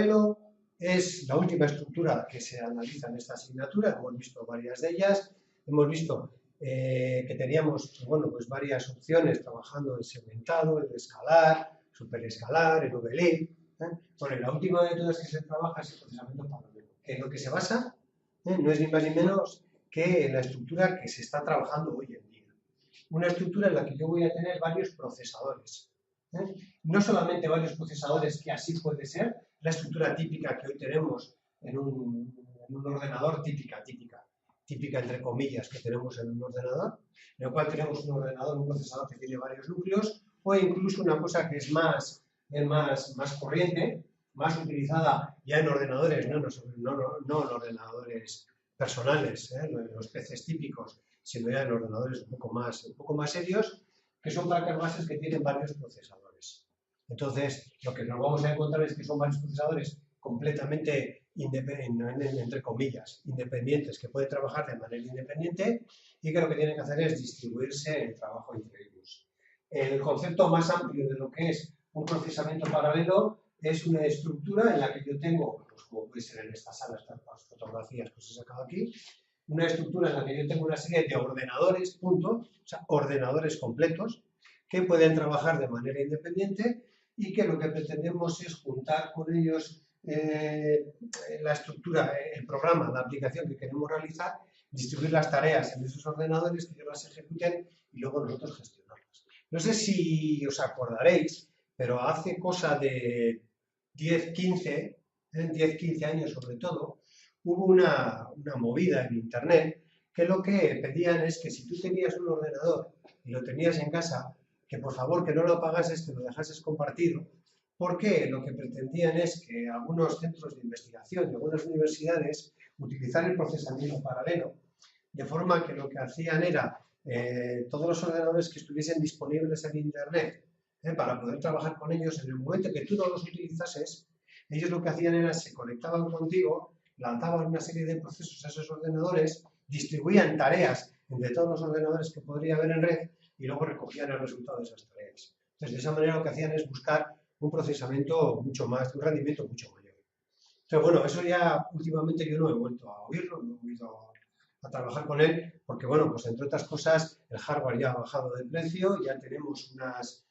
paralelo es la última estructura que se analiza en esta asignatura. Hemos visto varias de ellas. Hemos visto que teníamos, bueno, pues varias opciones trabajando en segmentado, en escalar, superescalar, en VLE. Bueno, la última de todas que se trabaja es el procesamiento paralelo, que en lo que se basa no es ni más ni menos que en la estructura que se está trabajando hoy en día. Una estructura en la que yo voy a tener varios procesadores. No solamente varios procesadores, que así puede ser, la estructura típica que hoy tenemos en un ordenador, típica entre comillas, que tenemos en un ordenador, en el cual tenemos un ordenador, un procesador que tiene varios núcleos, o incluso una cosa que es más corriente, más utilizada ya en ordenadores, no en ordenadores personales, en los PCs típicos, sino ya en ordenadores un poco más serios, que son placas bases que tienen varios procesadores. Entonces, lo que nos vamos a encontrar es que son varios procesadores completamente entre comillas, independientes, que pueden trabajar de manera independiente y que lo que tienen que hacer es distribuirse el trabajo entre ellos. El concepto más amplio de lo que es un procesamiento paralelo es una estructura en la que yo tengo, pues como puede ser en esta sala, estas fotografías que os he sacado aquí, una estructura en la que yo tengo una serie de ordenadores, o sea, ordenadores completos, que pueden trabajar de manera independiente y que lo que pretendemos es juntar con ellos la estructura, el programa, la aplicación que queremos realizar, distribuir las tareas en esos ordenadores, que ellos las ejecuten y luego nosotros gestionarlas. No sé si os acordaréis, pero hace cosa de 10-15 años sobre todo, hubo una movida en Internet que lo que pedían es que si tú tenías un ordenador y lo tenías en casa, que por favor que no lo apagases, que lo dejases compartido, porque lo que pretendían es que algunos centros de investigación y algunas universidades utilizaran el procesamiento paralelo, de forma que lo que hacían era todos los ordenadores que estuviesen disponibles en Internet para poder trabajar con ellos, en el momento que tú no los utilizases, ellos lo que hacían era se conectaban contigo, lanzaban una serie de procesos a esos ordenadores, distribuían tareas entre todos los ordenadores que podría haber en red y luego recogían el resultado de esas tareas. Entonces, de esa manera lo que hacían es buscar un procesamiento mucho más, un rendimiento mucho mayor. Entonces, bueno, eso ya últimamente yo no he vuelto a oírlo, no he vuelto a trabajar con él, porque, bueno, pues entre otras cosas, el hardware ya ha bajado de precio, ya tenemos unas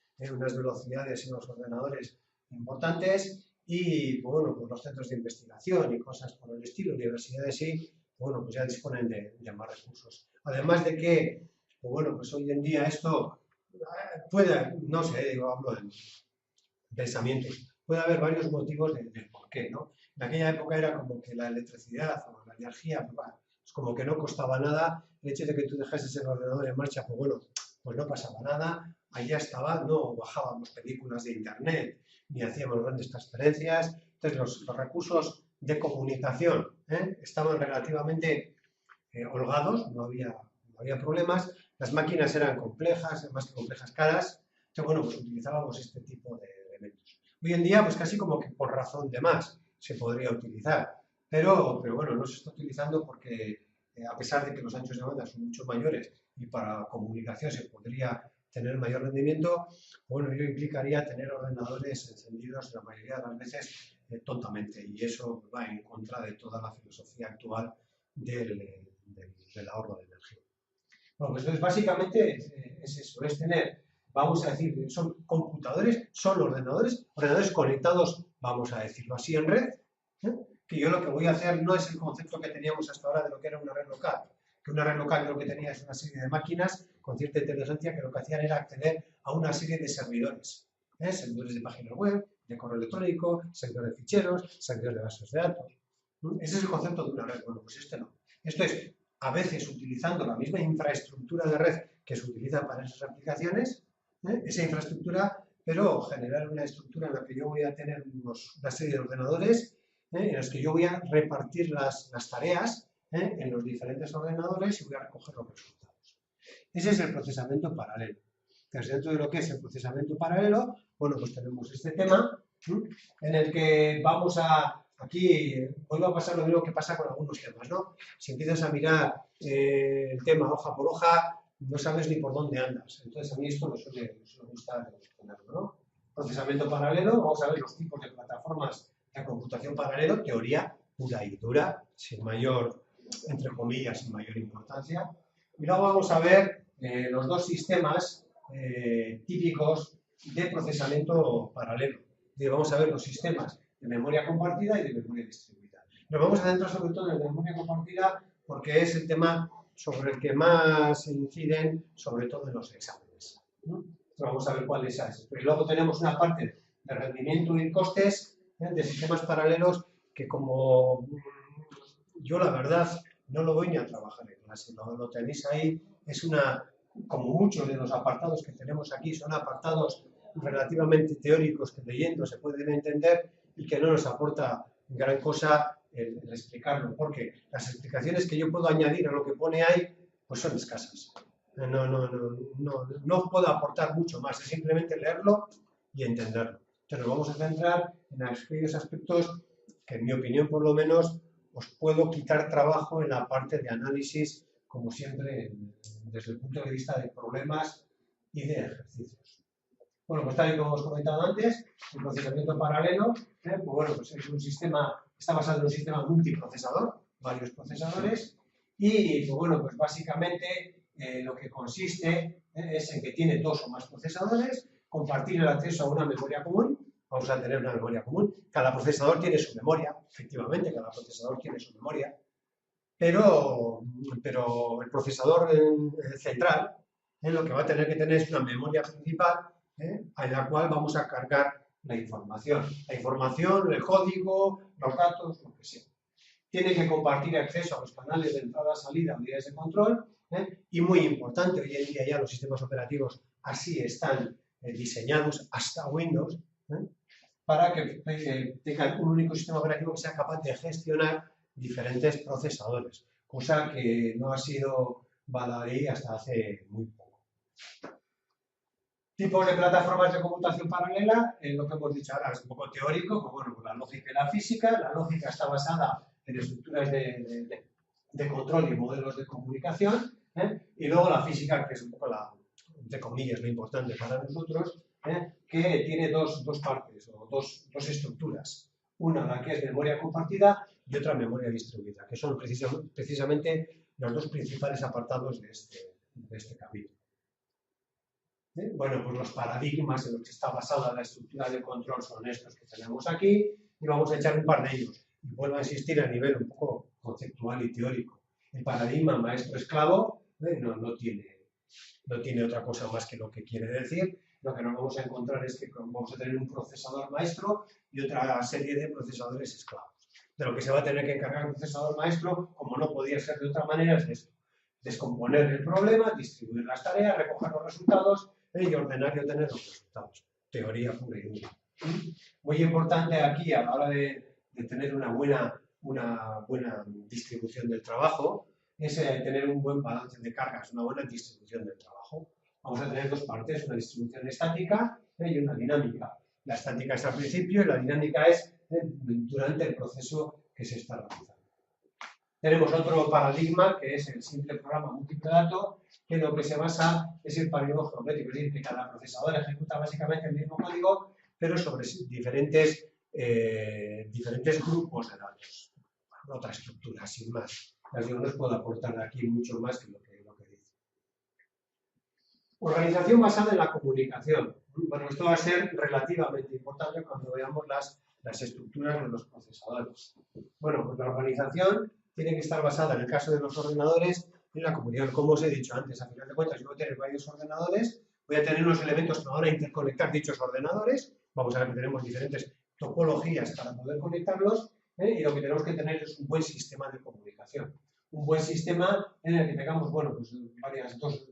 velocidades en los ordenadores importantes y, pues, bueno, pues los centros de investigación y cosas por el estilo, universidades sí, bueno, pues ya disponen de más recursos. Además de que, pues bueno, pues hoy en día esto puede, no sé, yo hablo de pensamientos, puede haber varios motivos del por qué, ¿no? En aquella época era como que la electricidad o la energía, pues, bueno, pues como que no costaba nada, el hecho de que tú dejases el ordenador en marcha, pues bueno, pues no pasaba nada, allá estaba, no bajábamos películas de internet, ni hacíamos grandes transferencias, entonces los recursos de comunicación estaban relativamente holgados, no había problemas, las máquinas eran complejas, más que complejas, caras, entonces bueno, pues utilizábamos este tipo de elementos. Hoy en día, pues casi como que por razón de más se podría utilizar, pero bueno, no se está utilizando porque a pesar de que los anchos de banda son mucho mayores y para comunicación se podría tener mayor rendimiento, bueno, ello implicaría tener ordenadores encendidos la mayoría de las veces tontamente, y eso va en contra de toda la filosofía actual del ahorro de energía. Bueno, pues entonces básicamente es eso, es tener, vamos a decir, son computadores, son ordenadores conectados, vamos a decirlo así, en red, que yo lo que voy a hacer no es el concepto que teníamos hasta ahora de lo que era una red local, que una red local lo que tenía es una serie de máquinas con cierta inteligencia que lo que hacían era acceder a una serie de servidores, servidores de páginas web, de correo electrónico, servidores de ficheros, servidores de bases de datos. Ese es el concepto de una red. Bueno, pues este no. Esto es, a veces utilizando la misma infraestructura de red que se utiliza para esas aplicaciones, esa infraestructura, pero generar una estructura en la que yo voy a tener una serie de ordenadores en los que yo voy a repartir las tareas en los diferentes ordenadores y voy a recoger los resultados. Ese es el procesamiento paralelo. Entonces, dentro de lo que es el procesamiento paralelo, bueno, pues tenemos este tema en el que vamos a, aquí, hoy va a pasar lo mismo que pasa con algunos temas, ¿no? Si empiezas a mirar el tema hoja por hoja, no sabes ni por dónde andas. Entonces, a mí esto me suele gustar ponerlo, ¿no? Procesamiento paralelo, vamos a ver los tipos de plataformas La computación paralelo, teoría pura y dura, sin mayor, entre comillas, sin mayor importancia. Y luego vamos a ver los dos sistemas típicos de procesamiento paralelo. Y vamos a ver los sistemas de memoria compartida y de memoria distribuida. Nos vamos a centrar sobre todo en la memoria compartida porque es el tema sobre el que más se inciden, sobre todo en los exámenes, ¿no? Vamos a ver cuál es esa. Y luego tenemos una parte de rendimiento y costes de sistemas paralelos que, como yo la verdad no lo voy ni a trabajar en clase, lo tenéis ahí, es una, como muchos de los apartados que tenemos aquí, son apartados relativamente teóricos que leyendo se pueden entender y que no nos aporta gran cosa el explicarlo, porque las explicaciones que yo puedo añadir a lo que pone ahí, pues son escasas. No puedo aportar mucho más, es simplemente leerlo y entenderlo. Entonces nos vamos a centrar en aquellos aspectos que, en mi opinión, por lo menos, os puedo quitar trabajo en la parte de análisis, como siempre, desde el punto de vista de problemas y de ejercicios. Bueno, pues tal y como hemos comentado antes, el procesamiento paralelo, pues bueno, pues es un sistema, está basado en un sistema multiprocesador, varios procesadores, y pues bueno, pues básicamente lo que consiste es en que tiene dos o más procesadores, compartir el acceso a una memoria común. Vamos a tener una memoria común. Cada procesador tiene su memoria, efectivamente, cada procesador tiene su memoria, pero el procesador central lo que va a tener que tener es una memoria principal en la cual vamos a cargar la información. La información, el código, los datos, lo que sea. Tiene que compartir acceso a los canales de entrada-salida, unidades de control, y muy importante, hoy en día ya los sistemas operativos así están diseñados, hasta Windows, para que tengan un único sistema operativo que sea capaz de gestionar diferentes procesadores, cosa que no ha sido baladí hasta hace muy poco. Tipos de plataformas de computación paralela, lo que hemos dicho ahora es un poco teórico, pues bueno, pues la lógica y la física. La lógica está basada en estructuras de control y modelos de comunicación, y luego la física, que es un poco la, entre comillas, lo importante para nosotros, que tiene dos partes, o dos estructuras. Una, la que es memoria compartida, y otra, memoria distribuida, que son precisamente los dos principales apartados de este capítulo. Bueno, pues los paradigmas en los que está basada la estructura de control son estos que tenemos aquí, y vamos a echar un par de ellos. Y vuelvo a insistir a nivel un poco conceptual y teórico. El paradigma maestro-esclavo no tiene otra cosa más que lo que quiere decir. Lo que nos vamos a encontrar es que vamos a tener un procesador maestro y otra serie de procesadores esclavos. De lo que se va a tener que encargar el procesador maestro, como no podía ser de otra manera, es esto: descomponer el problema, distribuir las tareas, recoger los resultados y ordenar y obtener los resultados. Teoría pura y dura. Muy importante aquí a la hora de tener una buena distribución del trabajo es tener un buen balance de cargas, una buena distribución del trabajo. Vamos a tener dos partes, una distribución estática y una dinámica. La estática es al principio y la dinámica es durante el proceso que se está realizando. Tenemos otro paradigma que es el simple programa múltiple dato, que en lo que se basa es el paradigma geométrico, es decir, que cada procesador ejecuta básicamente el mismo código, pero sobre diferentes grupos de datos. Otra estructura, sin más. Yo no os puedo aportar aquí mucho más que lo que dice. Organización basada en la comunicación. Bueno, esto va a ser relativamente importante cuando veamos las estructuras de los procesadores. Bueno, pues la organización tiene que estar basada, en el caso de los ordenadores, en la comunicación. Como os he dicho antes, a final de cuentas, yo voy a tener varios ordenadores, voy a tener unos elementos que van a interconectar dichos ordenadores. Vamos a ver que tenemos diferentes topologías para poder conectarlos, y lo que tenemos que tener es un buen sistema de comunicación. Un buen sistema en el que tengamos, bueno, pues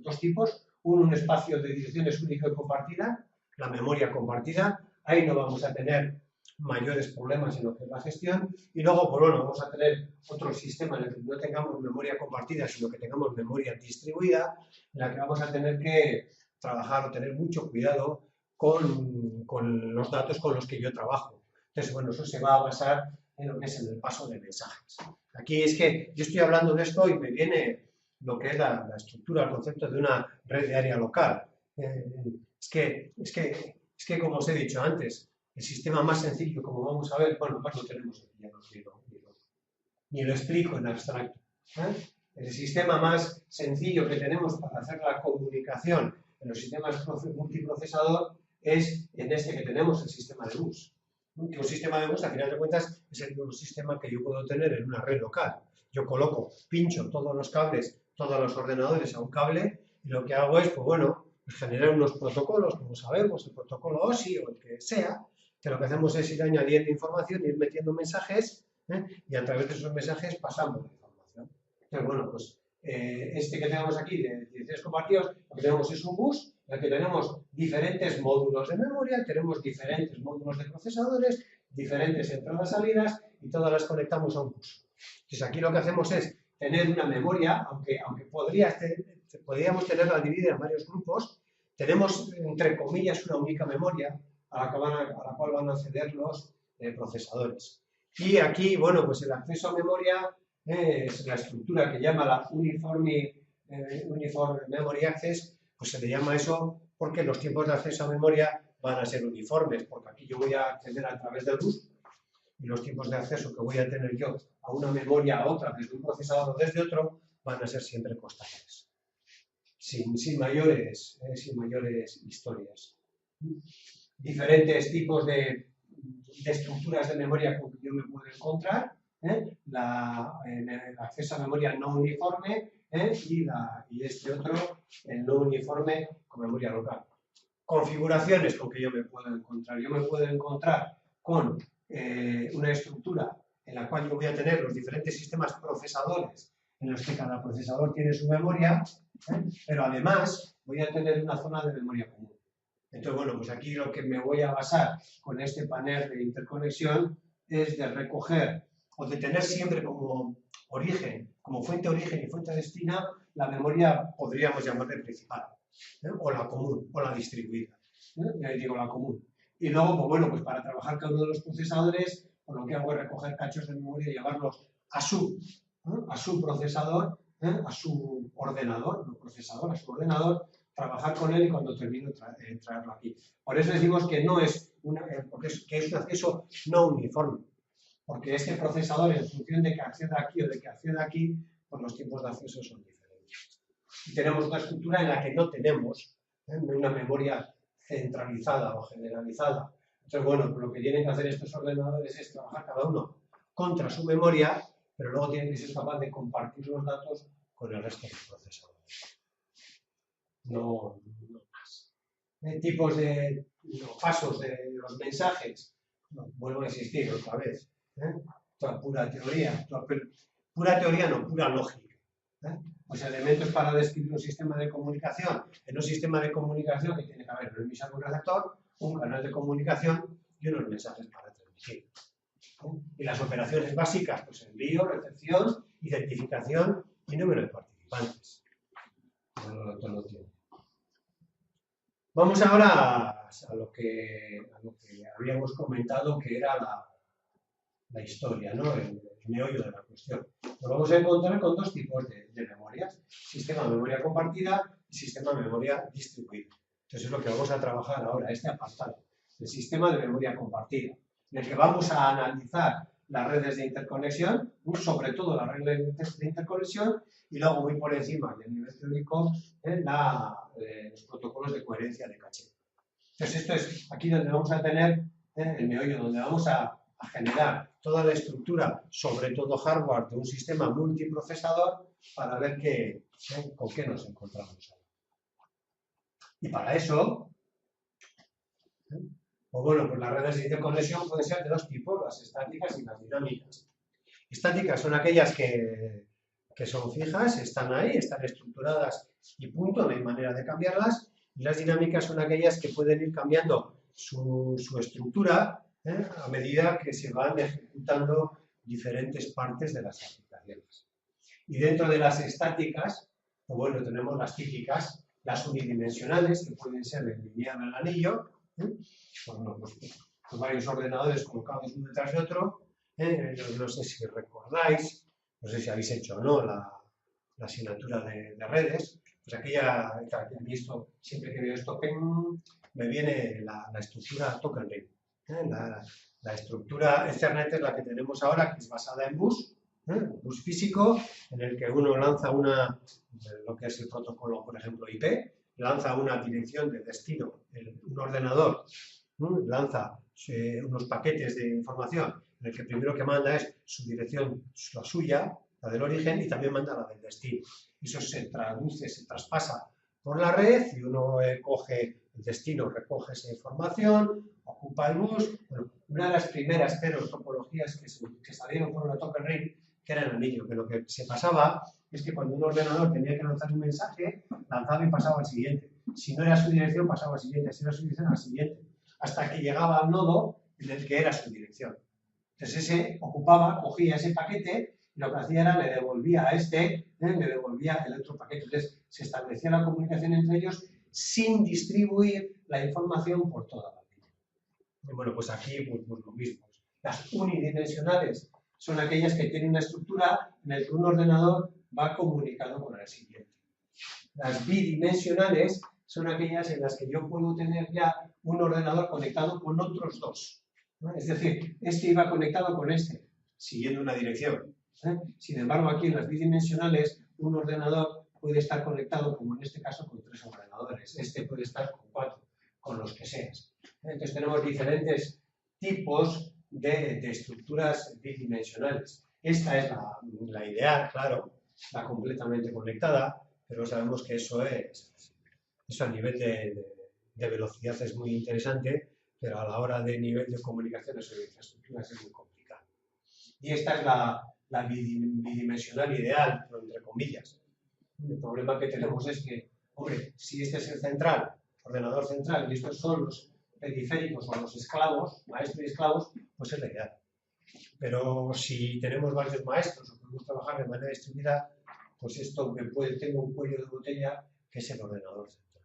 dos tipos. Un espacio de direcciones único y compartida, la memoria compartida. Ahí no vamos a tener mayores problemas en lo que es la gestión. Y luego, pues bueno, vamos a tener otro sistema en el que no tengamos memoria compartida, sino que tengamos memoria distribuida, en la que vamos a tener que trabajar o tener mucho cuidado con los datos con los que yo trabajo. Entonces, bueno, eso se va a basar en lo que es en el paso de mensajes. Aquí es que yo estoy hablando de esto y me viene lo que es la estructura, el concepto de una red de área local. Es que como os he dicho antes, el sistema más sencillo, como vamos a ver, bueno, pues lo tenemos aquí, ya ni lo explico en abstracto. El sistema más sencillo que tenemos para hacer la comunicación en los sistemas multiprocesador es en este que tenemos, el sistema de bus. Un sistema de bus, al final de cuentas, es el mismo sistema que yo puedo tener en una red local. Yo pincho todos los cables, todos los ordenadores a un cable, y lo que hago es, pues bueno, generar unos protocolos, como sabemos, el protocolo OSI o el que sea, que lo que hacemos es ir añadiendo información, ir metiendo mensajes, y a través de esos mensajes pasamos la información. Entonces, bueno, pues este que tenemos aquí de 16 compartidos, lo que tenemos es un bus, en el que tenemos diferentes módulos de memoria, tenemos diferentes módulos de procesadores, diferentes entradas-salidas, y todas las conectamos a un bus. Entonces, aquí lo que hacemos es tener una memoria, aunque podríamos tenerla dividida en varios grupos, tenemos, entre comillas, una única memoria a la cual van a acceder los procesadores. Y aquí, bueno, pues el acceso a memoria es la estructura que llama la Uniform Memory Access, pues se le llama eso porque los tiempos de acceso a memoria van a ser uniformes, porque aquí yo voy a acceder a través del bus y los tiempos de acceso que voy a tener yo a una memoria a otra desde un procesador o desde otro van a ser siempre constantes, sin mayores historias. Diferentes tipos de estructuras de memoria con que yo me puedo encontrar, el acceso a memoria no uniforme y este otro, el no uniforme con memoria local. Configuraciones con que yo me puedo encontrar. Yo me puedo encontrar con una estructura en la cual yo voy a tener los diferentes sistemas procesadores en los que cada procesador tiene su memoria, pero además voy a tener una zona de memoria común. Entonces, bueno, pues aquí lo que me voy a basar con este panel de interconexión es de recoger o de tener siempre como origen, como fuente origen y fuente destina, la memoria, podríamos llamarle principal, o la común, o la distribuida. Ya digo, la común. Y luego, pues bueno, pues para trabajar cada uno de los procesadores, pues lo que hago es recoger cachos de memoria y llevarlos a su procesador, a su ordenador, no procesador, a su ordenador, trabajar con él y cuando termino traerlo aquí. Por eso decimos que no es que es un acceso no uniforme, porque este procesador, en función de que acceda aquí o de que acceda aquí, pues los tiempos de acceso son diferentes. Y tenemos una estructura en la que no tenemos una memoria centralizada o generalizada. Entonces, bueno, pues lo que tienen que hacer estos ordenadores es trabajar cada uno contra su memoria, pero luego tienen que ser capaces de compartir los datos con el resto de los procesadores. No más. Tipos de pasos de los mensajes, vuelvo a insistir otra vez. Toda pura teoría, pura lógica. Los elementos para describir un sistema de comunicación. En un sistema de comunicación que tiene que haber un emisor, un receptor, un canal de comunicación y unos mensajes para transmitir. Y las operaciones básicas, pues envío, recepción, identificación y número de participantes. Vamos ahora a lo que habíamos comentado, que era la historia, ¿no? El meollo de la cuestión. Nos vamos a encontrar con dos tipos de memorias: sistema de memoria compartida y sistema de memoria distribuida. Entonces es lo que vamos a trabajar ahora, este apartado, el sistema de memoria compartida, en el que vamos a analizar las redes de interconexión, sobre todo las redes de interconexión, y luego muy por encima y a nivel teórico los protocolos de coherencia de caché. Entonces esto es aquí donde vamos a tener el meollo, donde vamos a generar toda la estructura, sobre todo hardware, de un sistema multiprocesador para ver con qué nos encontramos. Y para eso, pues bueno, pues las redes de interconexión pueden ser de dos tipos, las estáticas y las dinámicas. Estáticas son aquellas que son fijas, están ahí, están estructuradas y punto, no hay manera de cambiarlas. Y las dinámicas son aquellas que pueden ir cambiando su estructura a medida que se van ejecutando diferentes partes de las aplicaciones. Y dentro de las estáticas, pues bueno, tenemos las típicas, las unidimensionales, que pueden ser de lineal al anillo, bueno, pues varios ordenadores colocados uno detrás de otro. No sé si recordáis, no sé si habéis hecho o no la asignatura de redes, pues aquella, siempre que veo esto, me viene la estructura token ring. La estructura Ethernet es la que tenemos ahora, que es basada en bus, bus físico, en el que uno lanza lo que es el protocolo, por ejemplo, IP, lanza una dirección de destino, un ordenador lanza unos paquetes de información en el que primero que manda es su dirección, la suya, la del origen, y también manda la del destino. Eso se traduce, se traspasa por la red y uno coge el destino, recoge esa información, ocupa el bus. Bueno, una de las primeras topologías que salieron fueron la Token Ring, que era el anillo, que lo que se pasaba es que cuando un ordenador tenía que lanzar un mensaje, lanzaba y pasaba al siguiente. Si no era su dirección, pasaba al siguiente. Si era su dirección, al siguiente. Hasta que llegaba al nodo en el que era su dirección. Entonces ese cogía ese paquete y lo que hacía era le devolvía a le devolvía el otro paquete. Entonces se establecía la comunicación entre ellos sin distribuir la información por toda la vida. Bueno, pues aquí pues lo mismo. Las unidimensionales son aquellas que tienen una estructura en la que un ordenador va comunicando con el siguiente. Las bidimensionales son aquellas en las que yo puedo tener ya un ordenador conectado con otros dos. ¿No? Es decir, este iba conectado con este, siguiendo una dirección. Sin embargo, aquí en las bidimensionales, un ordenador puede estar conectado, como en este caso, con 3 ordenadores. Este puede estar con 4, con los que seas. Entonces tenemos diferentes tipos de estructuras bidimensionales. Esta es la ideal, claro, la completamente conectada, pero sabemos que eso a nivel de velocidad es muy interesante, pero a la hora de nivel de comunicaciones o de infraestructuras es muy complicado. Y esta es la bidimensional ideal, entre comillas. El problema que tenemos es que, hombre, si este es el central, ordenador central, y estos son los periféricos o los esclavos, maestro y esclavos, pues es la ideal. Pero si tenemos varios maestros o podemos trabajar de manera distribuida, pues esto tengo un cuello de botella que es el ordenador central.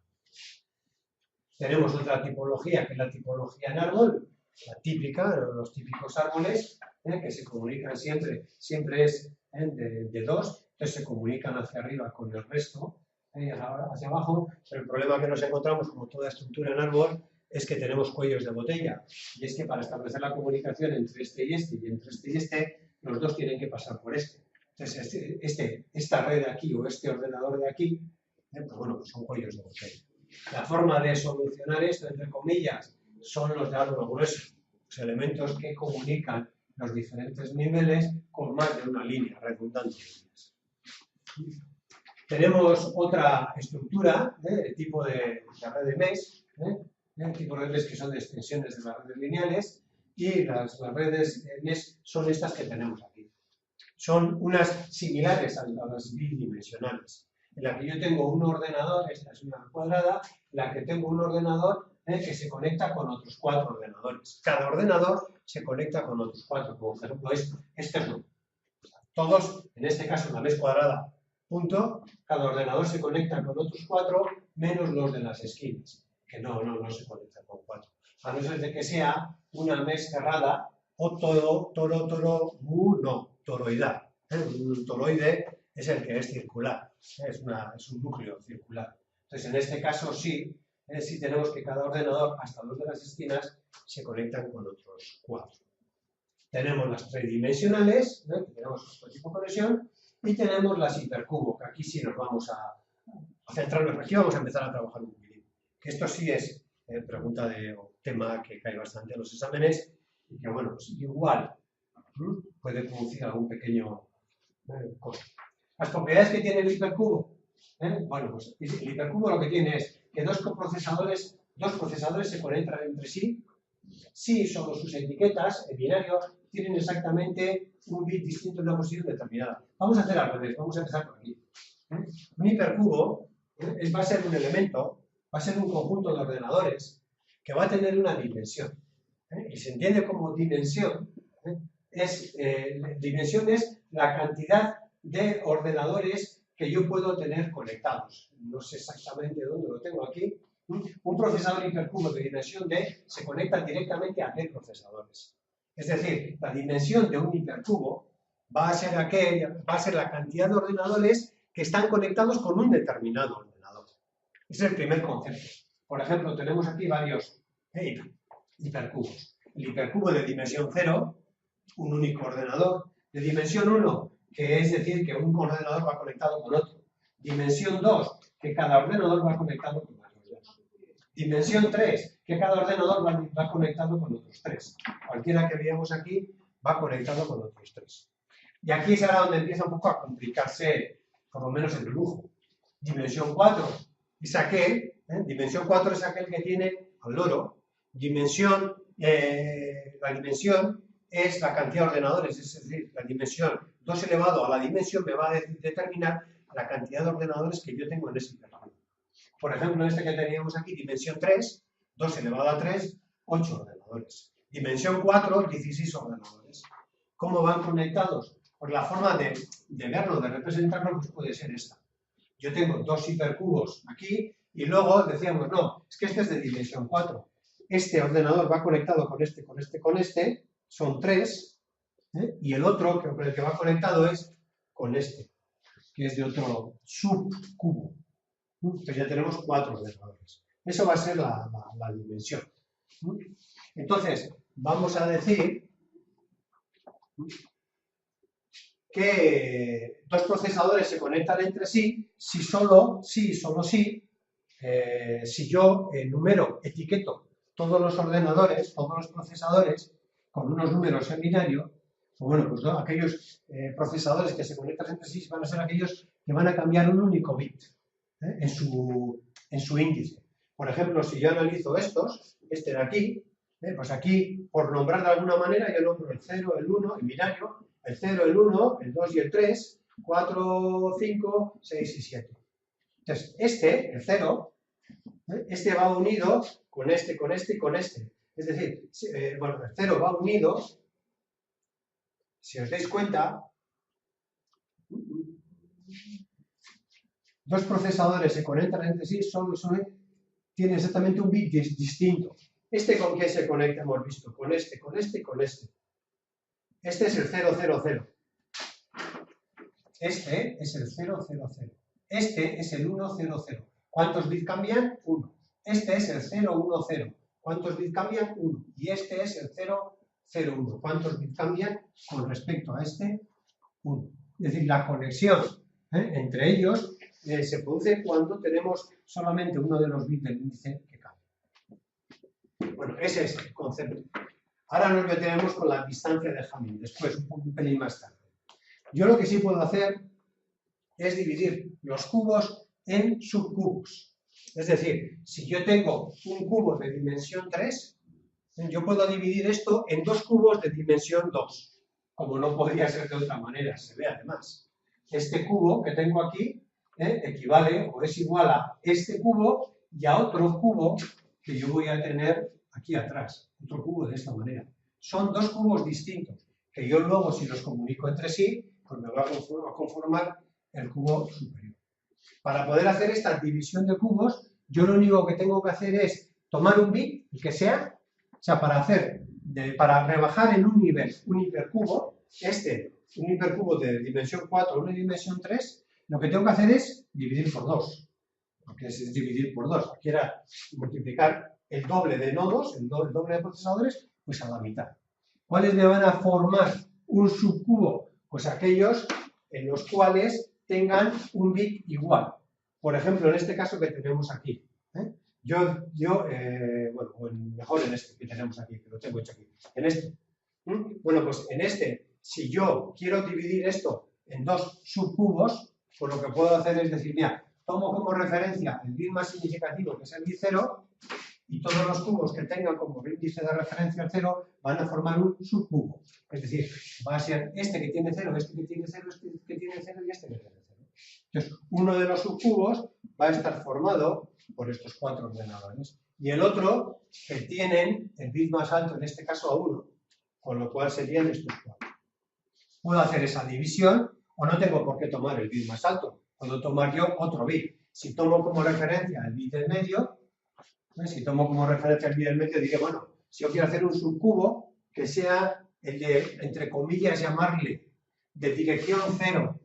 Tenemos otra tipología, que es la tipología en árbol, la típica, los típicos árboles, que se comunican siempre es de 2, entonces se comunican hacia arriba con el resto, hacia abajo, pero el problema que nos encontramos, como toda estructura en árbol, es que tenemos cuellos de botella, y es que para establecer la comunicación entre este y este, y entre este y este, los dos tienen que pasar por este. Entonces, esta red de aquí o este ordenador de aquí, pues bueno, pues son cuellos de botella. La forma de solucionar esto, entre comillas, son los de árbol grueso, los elementos que comunican los diferentes niveles con más de una línea, redundante. Tenemos otra estructura, el tipo de red de mesh, el tipo de redes que son de extensiones de las redes lineales, y las redes mesh son estas que tenemos aquí. Son unas similares a las bidimensionales, en la que yo tengo un ordenador, esta es una cuadrada, en la que tengo un ordenador que se conecta con otros 4 ordenadores. Cada ordenador se conecta con otros 4, como por ejemplo este es no. Todos, en este caso en la mesh cuadrada, punto, cada ordenador se conecta con otros 4, menos los de las esquinas, que no se conectan con 4. A no ser de que sea una mesh cerrada o toroidal. Un toroide es el que es circular, es un núcleo circular. Entonces, en este caso sí tenemos que cada ordenador, hasta los de las esquinas, se conectan con otros 4. Tenemos las tridimensionales, que tenemos otro tipo de conexión, y tenemos las hipercubo, que aquí sí nos vamos a centrarnos. Aquí vamos a empezar a trabajar un poquito. Que esto sí es pregunta o tema que cae bastante en los exámenes, y que, bueno, pues igual puede producir algún pequeño cosa. Las propiedades que tiene el hipercubo. Bueno, pues el hipercubo lo que tiene es que dos procesadores se conectan entre sí, si solo sus etiquetas, el binario, tienen exactamente un bit distinto en una posición determinada. Vamos a hacer al revés, vamos a empezar por aquí. Un hipercubo va a ser un elemento, va a ser un conjunto de ordenadores que va a tener una dimensión. Y se entiende como dimensión. Dimensión es la cantidad de ordenadores que yo puedo tener conectados. No sé exactamente dónde lo tengo aquí. Un procesador hipercubo de dimensión D se conecta directamente a D procesadores. Es decir, la dimensión de un hipercubo va a ser la cantidad de ordenadores que están conectados con un determinado ordenador. Ese es el primer concepto. Por ejemplo, tenemos aquí varios hipercubos. el hipercubo de dimensión 0, un único ordenador. De dimensión 1, que es decir, que un ordenador va conectado con otro. Dimensión 2, que cada ordenador va conectado con otros 2. Dimensión 3, que cada ordenador va conectado con otros 3. Cualquiera que veamos aquí va conectado con otros 3. Y aquí es ahora donde empieza un poco a complicarse, por lo menos el dibujo. Dimensión 4 es aquel, dimensión 4 es aquel que tiene al loro. La dimensión es la cantidad de ordenadores, es decir, la dimensión 2 elevado a la dimensión me va a determinar la cantidad de ordenadores que yo tengo en ese hipercubo. Por ejemplo, este que teníamos aquí, dimensión 3, 2 elevado a 3, 8 ordenadores. Dimensión 4, 16 ordenadores. ¿Cómo van conectados? Pues la forma de verlo, de representarlo, pues puede ser esta. Yo tengo dos hipercubos aquí y luego decíamos, no, es que este es de dimensión 4. Este ordenador va conectado con este, con este, con este, son 3, y el otro con el que va conectado es con este, que es de otro subcubo. Entonces ya tenemos 4 ordenadores. Eso va a ser la dimensión. Entonces, vamos a decir que dos procesadores se conectan entre sí si yo etiqueto todos los ordenadores, todos los procesadores con unos números en binario, pues bueno, pues ¿no? Aquellos procesadores que se conectan entre sí van a ser aquellos que van a cambiar un único bit en su índice. Por ejemplo, si yo analizo estos, este de aquí, pues aquí, por nombrar de alguna manera, yo nombro el 0, el 1, el binario, el 0, el 1, el 2 y el 3, 4, 5, 6 y 7. Entonces, el 0, este va unido con este, con este y con este. Es decir, el 0 va unido, si os dais cuenta, dos procesadores se conectan entre sí, tienen exactamente un bit distinto. ¿Este con qué se conecta? Hemos visto, con este, con este y con este. Este es el 000. Este es el 000. Este es el 100. ¿Cuántos bits cambian? 1. Este es el 010. ¿Cuántos bits cambian? 1. Y este es el 001. ¿Cuántos bits cambian con respecto a este? 1. Es decir, la conexión entre ellos se produce cuando tenemos solamente uno de los bits del índice que cambia. Bueno, ese es el concepto. Ahora nos detenemos con la distancia de Hamming, después, un pelín más tarde. Yo lo que sí puedo hacer es dividir los cubos en subcubos. Es decir, si yo tengo un cubo de dimensión 3, yo puedo dividir esto en dos cubos de dimensión 2. Como no podría ser de otra manera, se ve además. Este cubo que tengo aquí equivale o es igual a este cubo y a otro cubo que yo voy a tener aquí atrás. Otro cubo de esta manera. Son dos cubos distintos, que yo luego, si los comunico entre sí, pues me va a conformar el cubo superior. Para poder hacer esta división de cubos, yo lo único que tengo que hacer es tomar un bit, el que sea, o sea, para rebajar en un nivel un hipercubo, un hipercubo de dimensión 4 o una dimensión 3, lo que tengo que hacer es dividir por 2. Porque es dividir por 2. Aquí era multiplicar el doble de nodos, el doble de procesadores, pues a la mitad. ¿Cuáles me van a formar un subcubo? Pues aquellos en los cuales tengan un bit igual. Por ejemplo, en este caso que tenemos aquí. Mejor en este que tenemos aquí, que lo tengo hecho aquí. En este. Bueno, pues en este, si yo quiero dividir esto en dos subcubos, pues lo que puedo hacer es decir, mira, tomo como referencia el bit más significativo, que es el bit 0, y todos los cubos que tengan como índice de referencia al 0 van a formar un subcubo. Es decir, va a ser este que tiene 0, este que tiene 0, este que tiene 0 y este que tiene 0. Entonces, uno de los subcubos va a estar formado por estos 4 ordenadores. Y el otro, que tienen el bit más alto, en este caso a 1, con lo cual serían estos 4. Puedo hacer esa división o no tengo por qué tomar el bit más alto. Puedo tomar yo otro bit. Si tomo como referencia el bit del medio, diré, bueno, si yo quiero hacer un subcubo que sea el de, entre comillas, llamarle de dirección 0,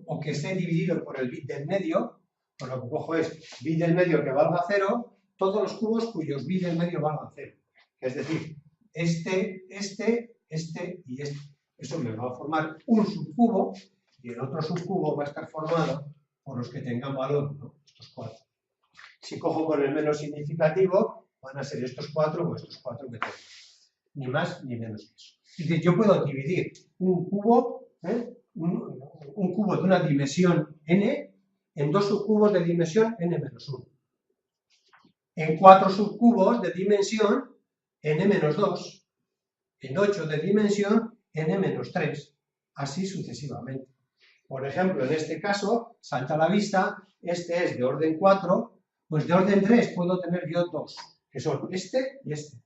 o que esté dividido por el bit del medio, pues lo que cojo es bit del medio que valga 0, todos los cubos cuyos bit del medio valgan 0. Es decir, este y este. Eso me va a formar un subcubo y el otro subcubo va a estar formado por los que tengan valor, ¿no? Estos 4. Si cojo con el menos significativo, van a ser estos 4 o estos 4 que tengo. Ni más ni menos que eso. Es decir, yo puedo dividir un cubo, un cubo de una dimensión n en 2 subcubos de dimensión n-1. En 4 subcubos de dimensión n-2. En 8 de dimensión n-3. Así sucesivamente. Por ejemplo, en este caso, salta a la vista, este es de orden 4, pues de orden 3 puedo tener yo 2, que son este y este.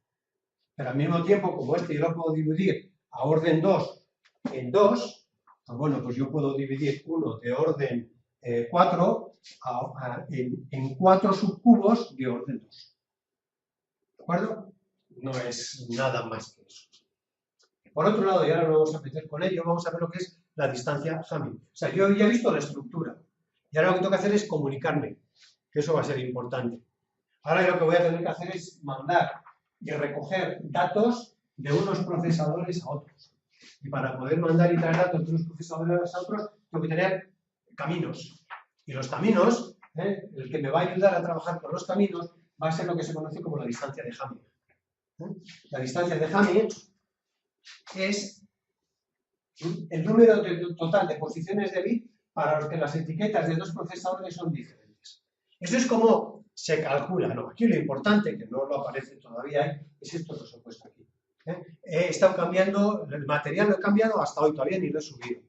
Pero al mismo tiempo, como este yo lo puedo dividir a orden 2 en 2, pues bueno, pues yo puedo dividir uno de orden 4 en 4 subcubos de orden 2. ¿De acuerdo? No es nada más que eso. Por otro lado, y ahora nos vamos a meter con ello, vamos a ver lo que es la distancia Hamming. O sea, yo ya he visto la estructura. Y ahora lo que tengo que hacer es comunicarme, que eso va a ser importante. Ahora lo que voy a tener que hacer es mandar y recoger datos de unos procesadores a otros. Y para poder mandar y traer datos de unos procesadores a otros, tengo que tener caminos. Y los caminos, el que me va a ayudar a trabajar con los caminos, va a ser lo que se conoce como la distancia de Hamming. La distancia de Hamming es el número total de posiciones de bit para los que las etiquetas de 2 procesadores son diferentes. Eso es como se calcula, ¿no? Aquí lo importante, que no lo aparece todavía, es esto que os he puesto aquí. He estado cambiando, el material lo he cambiado hasta hoy, todavía ni lo he subido.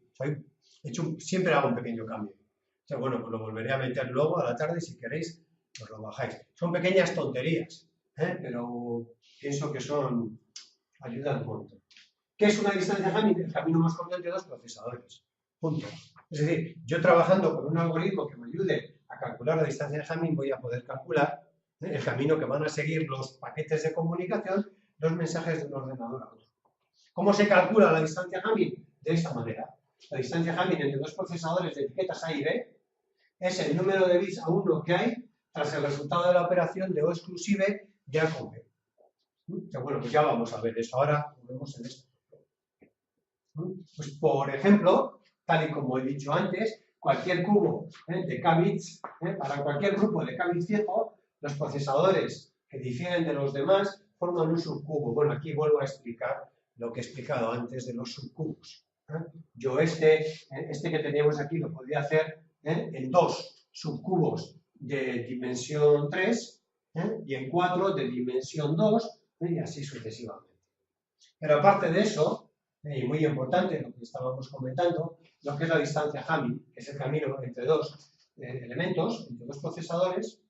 Siempre hago un pequeño cambio. O sea, bueno, pues lo volveré a meter luego a la tarde, si queréis, os lo bajáis. Son pequeñas tonterías, pero pienso que ayudan un montón. ¿Qué es una distancia Hamming? El camino más corto entre 2 procesadores. Punto. Es decir, yo trabajando con un algoritmo que me ayude a calcular la distancia de Hamming, voy a poder calcular el camino que van a seguir los paquetes de comunicación, los mensajes de un ordenador a otro. ¿Cómo se calcula la distancia Hamming? De esta manera. La distancia Hamming entre 2 procesadores de etiquetas A y B es el número de bits a 1 que hay tras el resultado de la operación de O exclusive de A con B. Bueno, pues ya vamos a ver eso. Ahora volvemos en esto. Pues, por ejemplo, tal y como he dicho antes, cualquier cubo de k bits, para cualquier grupo de k bits fijo, los procesadores que difieren de los demás forman un subcubo. Bueno, aquí vuelvo a explicar lo que he explicado antes de los subcubos. Yo este que teníamos aquí lo podría hacer en 2 subcubos de dimensión 3 y en 4 de dimensión 2 y así sucesivamente. Pero aparte de eso, y muy importante lo que estábamos comentando, lo que es la distancia Hamming, que es el camino entre 2 elementos, entre 2 procesadores,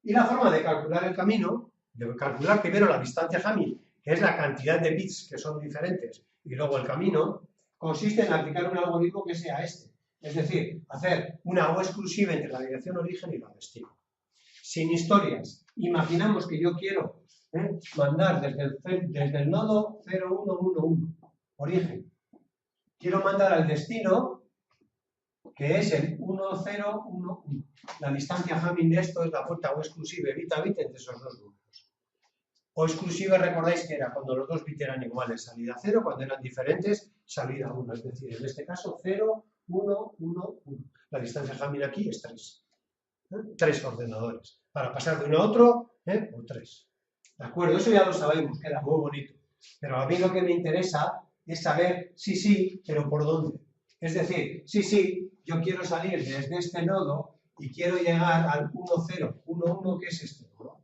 y la forma de calcular el camino, de calcular primero la distancia Hamming, que es la cantidad de bits que son diferentes, y luego el camino, consiste en aplicar un algoritmo que sea este. Es decir, hacer una O exclusiva entre la dirección origen y la destino. Sin historias. Imaginamos que yo quiero mandar desde el nodo 0111, origen. Quiero mandar al destino, que es el 1011. La distancia Hamming de esto es la puerta O exclusiva bit a bit entre esos 2 números. O exclusiva, recordáis que era cuando los 2 bits eran iguales, salida 0, cuando eran diferentes, salida 1. Es decir, en este caso 0, 1, 1, 1. La distancia Hamming aquí es 3. 3 ordenadores. Para pasar de uno a otro, o 3. ¿De acuerdo? Eso ya lo sabemos, queda muy bonito. Pero a mí lo que me interesa es saber, sí, pero ¿por dónde? Es decir, sí, yo quiero salir desde este nodo y quiero llegar al 1,0, 1,1, que es este nodo.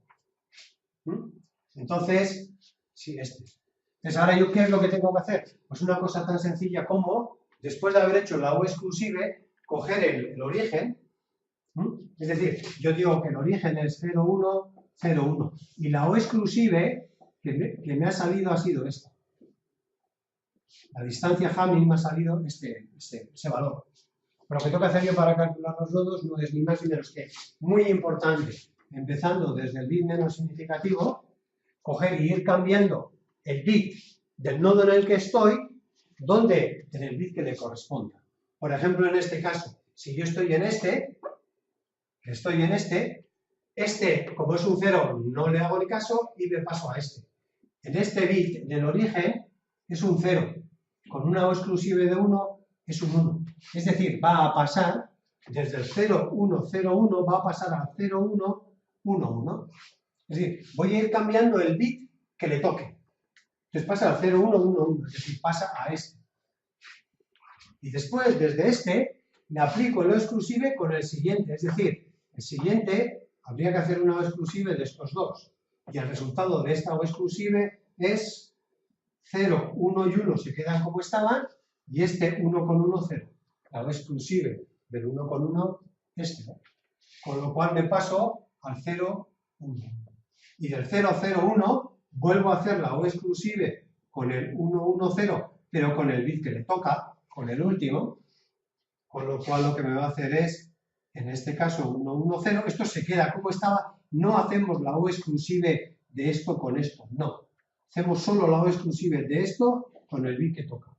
Entonces, sí, este. Entonces, ahora yo, ¿qué es lo que tengo que hacer? Pues una cosa tan sencilla como, después de haber hecho la O exclusive, coger el origen. Es decir, yo digo que el origen es 0,1,0,1. Y la O exclusive que me ha salido ha sido esta. La distancia Hamming me ha salido ese valor. Pero lo que tengo que hacer yo para calcular los nodos no es ni más ni menos que, muy importante, empezando desde el bit menos significativo, coger y ir cambiando el bit del nodo en el que estoy, en el bit que le corresponda. Por ejemplo, en este caso, si yo estoy en este, como es un 0, no le hago ni caso y me paso a este. En este bit, en el origen, es un 0. Con una O exclusiva de 1 es un 1. Es decir, va a pasar desde el 0, 1, 0, 1, va a pasar al 0, 1, 1, 1. Es decir, voy a ir cambiando el bit que le toque. Entonces pasa al 0, 1, 1, 1. Es decir, pasa a este. Y después, desde este, le aplico el O exclusive con el siguiente. Es decir, el siguiente habría que hacer una O exclusive de estos dos. Y el resultado de esta O exclusive es 0, 1 y 1 se quedan como estaban, y este 1 con 1, 0. La O exclusive del 1 con 1 es 0. Con lo cual me paso al 0, 1. Y del 0, 0, 1 vuelvo a hacer la O exclusive con el 1, 1, 0, pero con el bit que le toca, con el último, con lo cual lo que me va a hacer es, en este caso, 1, 1, 0, esto se queda como estaba, no hacemos la O exclusive de esto con esto, no. Hacemos solo la O exclusive de esto con el bit que toca.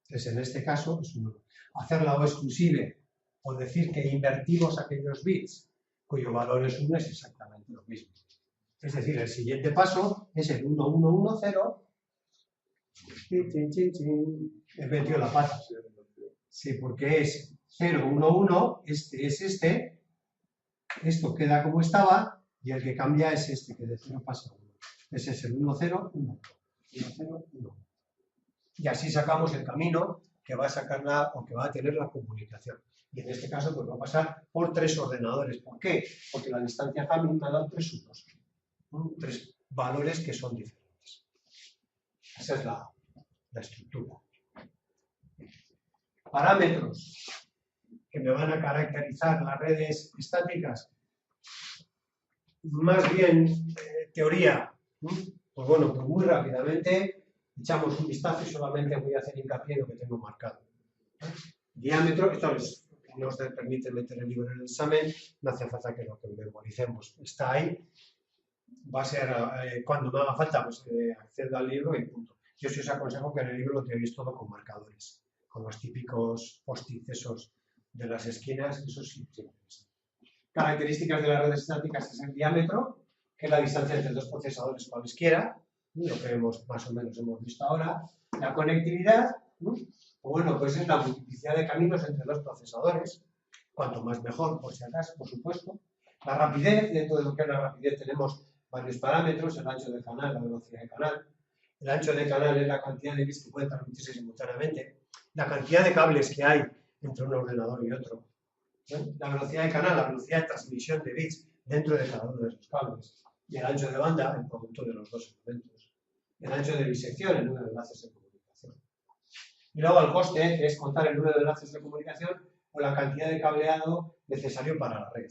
Entonces, en este caso, es 1. Hacer la O exclusive o decir que invertimos aquellos bits cuyo valor es 1 es exactamente lo mismo. Es decir, el siguiente paso es el 1, 1, 1, 0. He metido la pata. Sí, porque es 0, 1, 1, este es este, esto queda como estaba, y el que cambia es este, que de 0 pasa a 1. Ese es el 1, 0, 1, 1, 0, 1. Y así sacamos el camino que va a sacar o que va a tener la comunicación. Y en este caso pues va a pasar por 3 ordenadores. ¿Por qué? Porque la distancia Hamming me ha dado 3 unos. 3 valores que son diferentes. Esa es la estructura. Parámetros que me van a caracterizar las redes estáticas. Más bien teoría. Pues bueno, pues muy rápidamente echamos un vistazo y solamente voy a hacer hincapié en lo que tengo marcado. Diámetro, esto nos permite meter el libro en el examen, no hace falta que lo memoricemos, está ahí. Va a ser, cuando me haga falta, pues accedo al libro y punto. Yo sí os aconsejo que en el libro lo tenéis todo con marcadores, con los típicos post-its esos de las esquinas, eso sí. Características de las redes estáticas es el diámetro, que es la distancia entre dos procesadores cualesquiera, lo que más o menos hemos visto ahora. La conectividad, bueno, pues es la multiplicidad de caminos entre dos procesadores, cuanto más mejor, por si acaso, por supuesto. La rapidez, dentro de lo que es la rapidez tenemos varios parámetros, el ancho de canal, la velocidad de canal. El ancho de canal es la cantidad de bits que pueden transmitirse simultáneamente. La cantidad de cables que hay entre un ordenador y otro. La velocidad de canal, la velocidad de transmisión de bits dentro de cada uno de esos cables. Y el ancho de banda, el producto de los dos elementos. El ancho de bisección, el número de enlaces de comunicación. Y luego el coste, que es contar el número de enlaces de comunicación o la cantidad de cableado necesario para la red.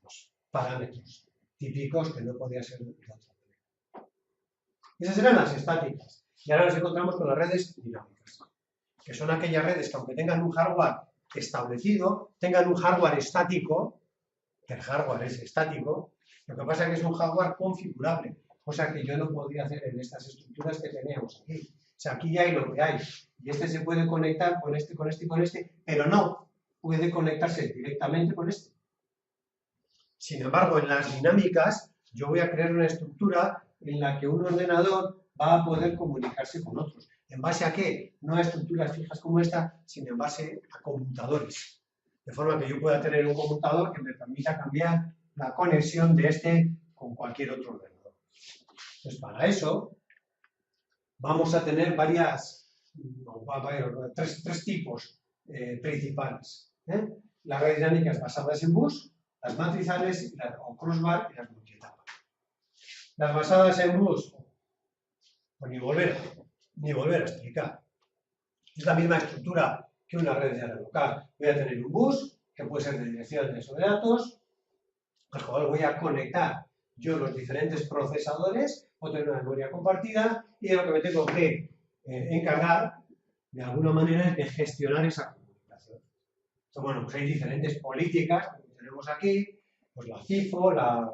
Los parámetros típicos que no podía ser de otra manera. Esas eran las estáticas. Y ahora nos encontramos con las redes dinámicas, que son aquellas redes que aunque tengan un hardware establecido, tengan un hardware estático, que el hardware es estático, lo que pasa es que es un hardware configurable, cosa que yo no podía hacer en estas estructuras que teníamos aquí. O sea, aquí ya hay lo que hay. Y este se puede conectar con este, con este y con este, pero no puede conectarse directamente con este. Sin embargo, en las dinámicas, yo voy a crear una estructura en la que un ordenador va a poder comunicarse con otros. ¿En base a qué? No a estructuras fijas como esta, sino en base a conmutadores. De forma que yo pueda tener un conmutador que me permita cambiar la conexión de este con cualquier otro ordenador. Entonces, para eso, vamos a tener tres tipos principales. Las redes dinámicas basadas en bus, las matrizales o crossbar y las multietapa. Las basadas en bus, pues ni volver a explicar. Es la misma estructura que una red de red local. Voy a tener un bus, que puede ser de direcciones o de datos, al cual voy a conectar yo los diferentes procesadores, o tener una memoria compartida, y lo que me tengo que encargar, de alguna manera, es de gestionar esa comunicación. Entonces, bueno, pues hay diferentes políticas, como tenemos aquí, pues la FIFO, la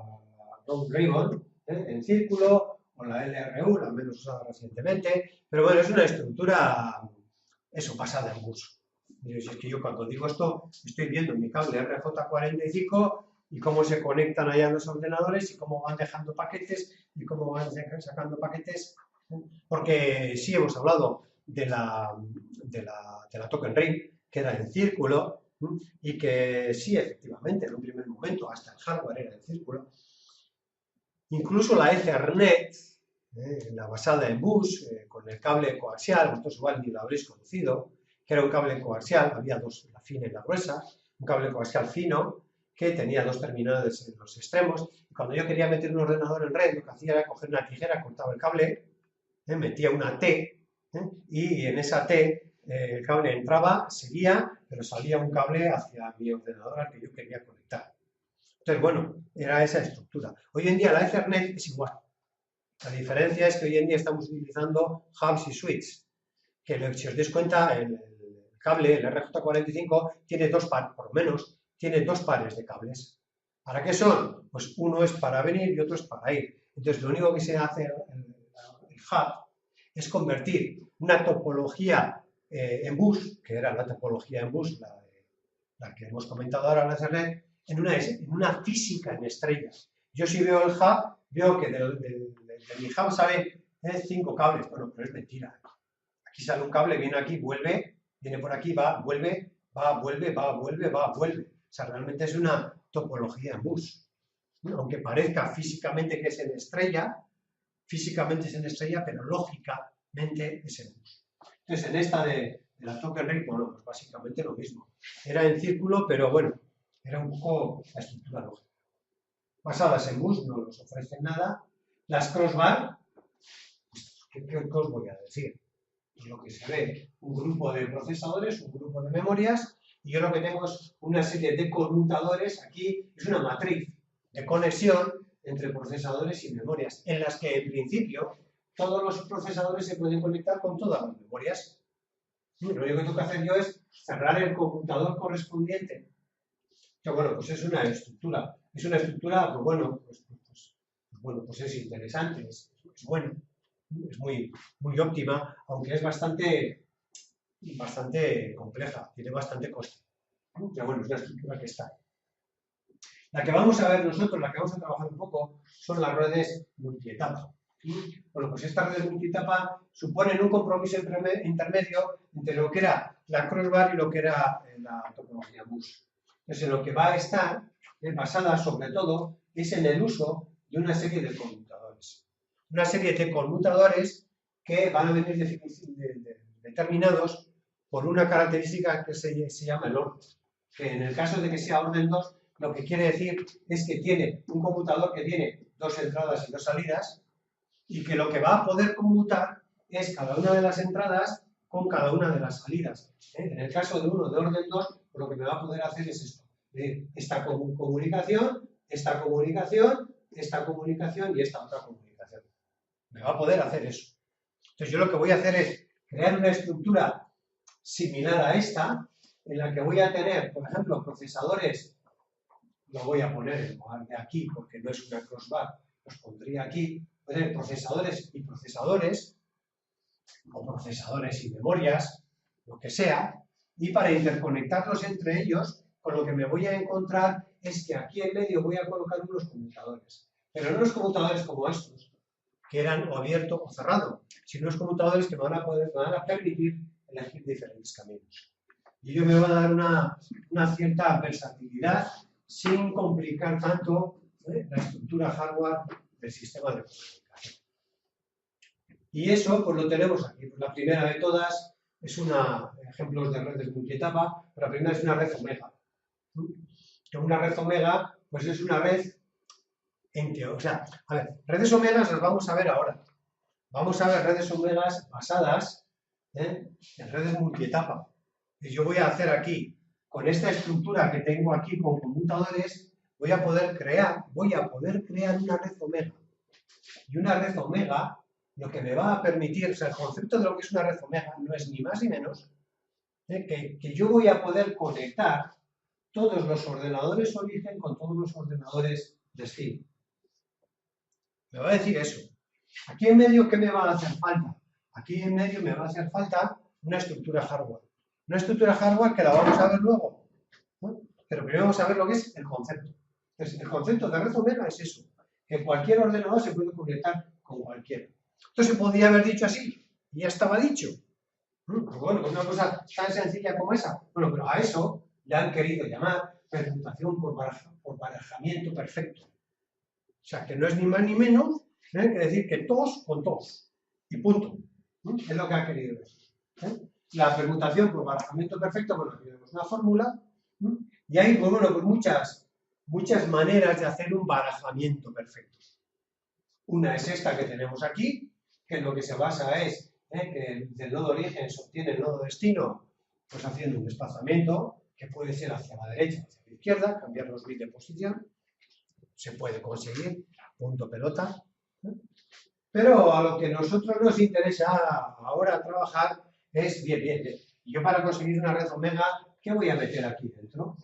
Round Ribbon, en círculo, o la LRU, la menos usada recientemente, pero bueno, es una estructura, eso, basada en bus. Y es que yo cuando digo esto, estoy viendo mi cable RJ45 y cómo se conectan allá los ordenadores y cómo van dejando paquetes y cómo van sacando paquetes. Porque sí hemos hablado de la token ring, que era en círculo, y que sí, efectivamente, en un primer momento hasta el hardware era en círculo. Incluso la Ethernet, la basada en bus, con el cable coaxial, vosotros igual ni lo habréis conocido, que era un cable coaxial, había dos, la fina y la gruesa, un cable coaxial fino que tenía dos terminales en los extremos. Y cuando yo quería meter un ordenador en red, lo que hacía era coger una tijera, cortaba el cable, metía una T, y en esa T el cable entraba, seguía, pero salía un cable hacia mi ordenador al que yo quería conectar. Entonces, bueno, era esa estructura. Hoy en día la Ethernet es igual. La diferencia es que hoy en día estamos utilizando hubs y switches, que si os dais cuenta, el cable, el RJ45, tiene dos pares, por lo menos, tiene dos pares de cables. ¿Para qué son? Pues uno es para venir y otro es para ir. Entonces, lo único que se hace el hub es convertir una topología en bus, que era la topología en bus, la que hemos comentado ahora en la Ethernet, en una física en estrellas. Yo si veo el hub, veo que de mi hub salen 5 cables. Bueno, pero es mentira. Aquí sale un cable, viene aquí, vuelve, viene por aquí, va, vuelve, va, vuelve, va, vuelve, va, vuelve. O sea, realmente es una topología en bus. Aunque parezca físicamente que es en estrella, físicamente es en estrella, pero lógicamente es en bus. Entonces, en esta de la token ring, bueno, pues básicamente lo mismo. Era en círculo, pero bueno, era un poco la estructura lógica. Basadas en bus, no nos ofrecen nada. Las crossbar, pues, ¿qué os voy a decir? Pues lo que se ve, un grupo de procesadores, un grupo de memorias, y yo lo que tengo es una serie de conmutadores. Aquí es una matriz de conexión entre procesadores y memorias, en las que en principio todos los procesadores se pueden conectar con todas las memorias. Lo único que tengo que hacer yo es cerrar el conmutador correspondiente. Que bueno, pues es una estructura. Es una estructura, pues bueno, pues es interesante, es bueno, es muy óptima, aunque es bastante compleja, tiene bastante coste. Pero bueno, es una estructura que está ahí. La que vamos a ver nosotros, la que vamos a trabajar un poco, son las redes multietapa. Bueno, pues estas redes multietapa suponen un compromiso intermedio entre lo que era la crossbar y lo que era la topología bus. Entonces, en lo que va a estar basada sobre todo es en el uso de una serie de conmutadores. Una serie de conmutadores que van a venir determinados por una característica que se llama el orden. Que en el caso de que sea orden 2, lo que quiere decir es que tiene un conmutador que tiene dos entradas y dos salidas, y que lo que va a poder conmutar es cada una de las entradas con cada una de las salidas. En el caso de uno de orden 2, lo que me va a poder hacer es esto. Esta comunicación, esta comunicación, esta comunicación y esta otra comunicación. Me va a poder hacer eso. Entonces yo lo que voy a hacer es crear una estructura similar a esta, en la que voy a tener, por ejemplo, procesadores. Lo voy a poner en lugar de aquí porque no es una crossbar, los pondría aquí. Voy a tener procesadores y procesadores, o procesadores y memorias, lo que sea, y para interconectarlos entre ellos, con lo que me voy a encontrar es que aquí en medio voy a colocar unos conmutadores. Pero no unos conmutadores como estos, que eran o abierto o cerrado, sino unos conmutadores que me van a permitir elegir diferentes caminos. Y ello me va a dar una cierta versatilidad sin complicar tanto la estructura hardware del sistema de comunicación. Y eso pues lo tenemos aquí. Pues la primera de todas es ejemplos de redes multietapa, pero la primera es una red omega. Que una red omega pues es una red redes omegas las vamos a ver ahora. Vamos a ver redes omegas basadas en redes multietapa. Y yo voy a hacer aquí, con esta estructura que tengo aquí con conmutadores, voy a poder crear una red omega. Y una red omega, lo que me va a permitir, o sea, el concepto de lo que es una red omega no es ni más ni menos que yo voy a poder conectar todos los ordenadores origen con todos los ordenadores destino. Me va a decir eso. Aquí en medio, ¿qué me va a hacer falta? Aquí en medio me va a hacer falta una estructura hardware. Una estructura hardware que la vamos a ver luego. Pero primero vamos a ver lo que es el concepto. Entonces, el concepto de red omega es eso, que cualquier ordenador se puede conectar con cualquiera. Entonces, se podría haber dicho así, y ya estaba dicho. Pues bueno, pues una cosa tan sencilla como esa. Bueno, pero a eso le han querido llamar permutación por barajamiento perfecto. O sea, que no es ni más ni menos que decir que tos con tos. Y punto. Es lo que ha querido decir. La permutación por barajamiento perfecto, bueno, aquí tenemos una fórmula. Y hay, pues bueno, pues muchas maneras de hacer un barajamiento perfecto. Una es esta que tenemos aquí, que en lo que se basa es que del nodo origen se obtiene el nodo destino, pues haciendo un desplazamiento que puede ser hacia la derecha o hacia la izquierda, cambiar los bits de posición, se puede conseguir, punto pelota. Pero a lo que a nosotros nos interesa ahora trabajar es, bien, yo para conseguir una red omega, ¿qué voy a meter aquí dentro?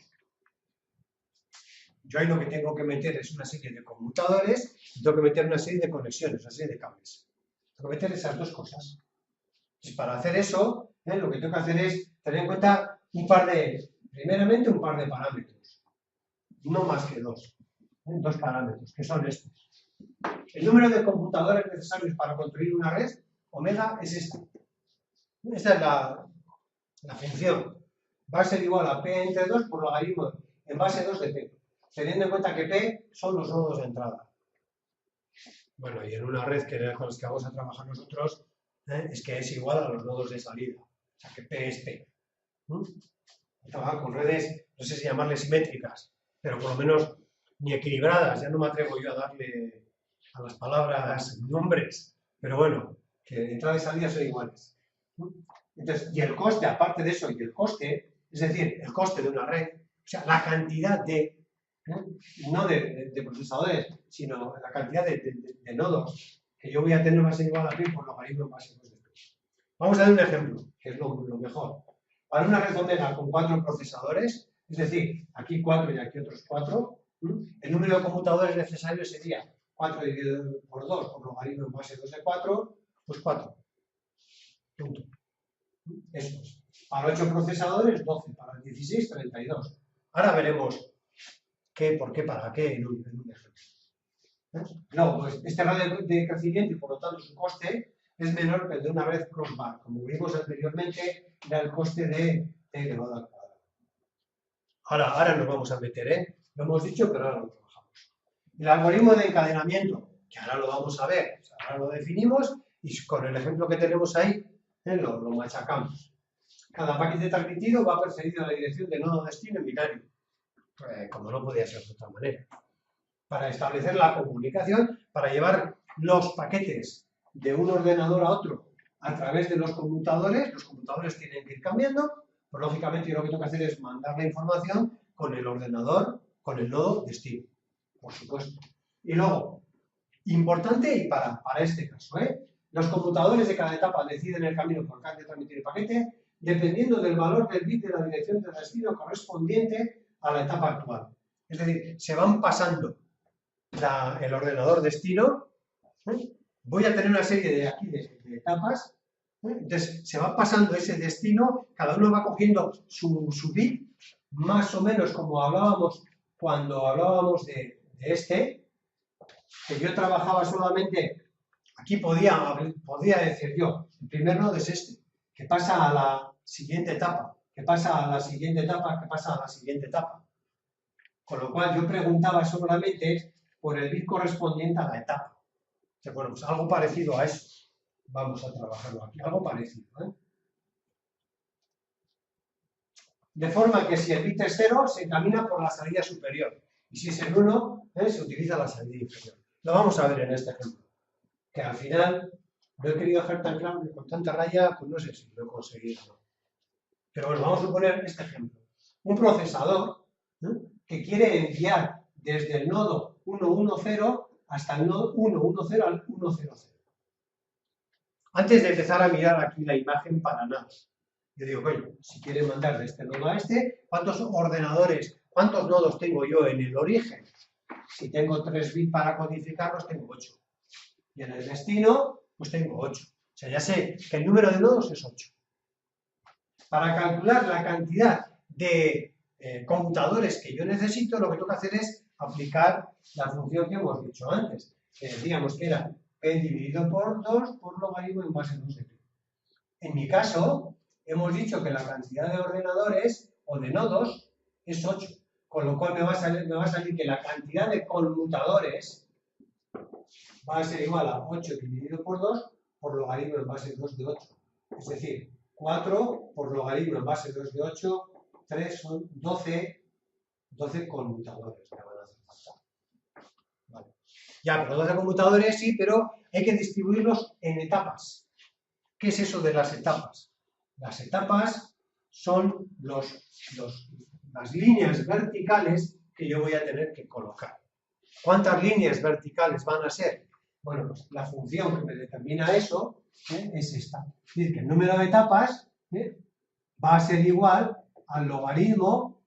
Yo ahí lo que tengo que meter es una serie de conmutadores y tengo que meter una serie de conexiones, una serie de cables. Tengo que meter esas dos cosas. Entonces, para hacer eso, lo que tengo que hacer es tener en cuenta primeramente un par de parámetros. No más que dos. Dos parámetros, que son estos. El número de computadores necesarios para construir una red omega es esta. Esta es la función. Va a ser igual a P entre 2 por logaritmo en base 2 de P. Teniendo en cuenta que P son los nodos de entrada. Bueno, y en una red con las que vamos a trabajar nosotros, es que es igual a los nodos de salida. O sea, que P es P. Trabajar con redes, no sé si llamarles simétricas, pero por lo menos ni equilibradas. Ya no me atrevo yo a darle a las palabras nombres, pero bueno, que entrada y salida son iguales. Entonces, y el coste, aparte de eso, y el coste, es decir, el coste de una red, o sea, la cantidad no de procesadores, sino la cantidad de nodos que yo voy a tener va a ser igual a P por logaritmo en base 2 de P. Vamos a dar un ejemplo, que es lo mejor. Para una red omega con 4 procesadores, es decir, aquí 4 y aquí otros 4, el número de computadores necesarios sería 4 dividido por 2 por logaritmo en base 2 de 4, pues 4. Punto. Eso es. Para 8 procesadores, 12. Para 16, 32. Ahora veremos qué, por qué, para qué en un ejemplo. No, pues este radio de crecimiento y por lo tanto su coste es menor que el de una red crossbar. Como vimos anteriormente, era el coste de t elevado al cuadrado. Ahora nos vamos a meter, lo hemos dicho, pero ahora lo trabajamos. El algoritmo de encadenamiento, que ahora lo vamos a ver, o sea, ahora lo definimos y con el ejemplo que tenemos ahí, lo machacamos. Cada paquete transmitido va perseguido a la dirección de nodo destino en binario, como no podía ser de otra manera. Para establecer la comunicación, para llevar los paquetes de un ordenador a otro a través de los computadores tienen que ir cambiando, pues lógicamente yo lo que tengo que hacer es mandar la información con el ordenador, con el nodo destino, por supuesto. Y luego, importante y para este caso, los computadores de cada etapa deciden el camino por el que han de transmitir el paquete, dependiendo del valor del bit de la dirección de destino correspondiente a la etapa actual. Es decir, se van pasando el ordenador destino, voy a tener una serie de etapas, entonces se va pasando ese destino, cada uno va cogiendo su bit, más o menos como hablábamos cuando hablábamos de este, que yo trabajaba solamente, aquí podía decir yo, el primer nodo es este, que pasa a la siguiente etapa, que pasa a la siguiente etapa, que pasa a la siguiente etapa. Con lo cual yo preguntaba solamente por el bit correspondiente a la etapa. O sea, bueno, pues algo parecido a eso. Vamos a trabajarlo aquí, algo parecido. De forma que si el bit es 0, se encamina por la salida superior. Y si es el 1, se utiliza la salida inferior. Lo vamos a ver en este ejemplo. Que al final lo he querido hacer tan claro que con tanta raya, pues no sé si lo he conseguido o no. Pero bueno, vamos a poner este ejemplo. Un procesador que quiere enviar desde el nodo 110 hasta el nodo 110 al 100. Antes de empezar a mirar aquí la imagen para nada, yo digo, coño, si quiere mandar de este nodo a este, ¿cuántos ordenadores, cuántos nodos tengo yo en el origen? Si tengo 3 bits para codificarlos, tengo 8. Y en el destino, pues tengo 8. O sea, ya sé que el número de nodos es 8. Para calcular la cantidad de conmutadores que yo necesito, lo que tengo que hacer es aplicar la función que hemos dicho antes, que decíamos que era p dividido por 2 por logaritmo en base 2 de p. En mi caso, hemos dicho que la cantidad de ordenadores o de nodos es 8, con lo cual me va a salir que la cantidad de conmutadores va a ser igual a 8 dividido por 2 por logaritmo en base 2 de 8. Es decir, 4 por logaritmo en base 2 de 8, 3 son 12 conmutadores me van a hacer falta. Vale. Ya, pero 12 conmutadores sí, pero hay que distribuirlos en etapas. ¿Qué es eso de las etapas? Las etapas son las líneas verticales que yo voy a tener que colocar. ¿Cuántas líneas verticales van a ser? Bueno, pues la función que me determina eso es esta. Es decir, que el número de etapas va a ser igual al logaritmo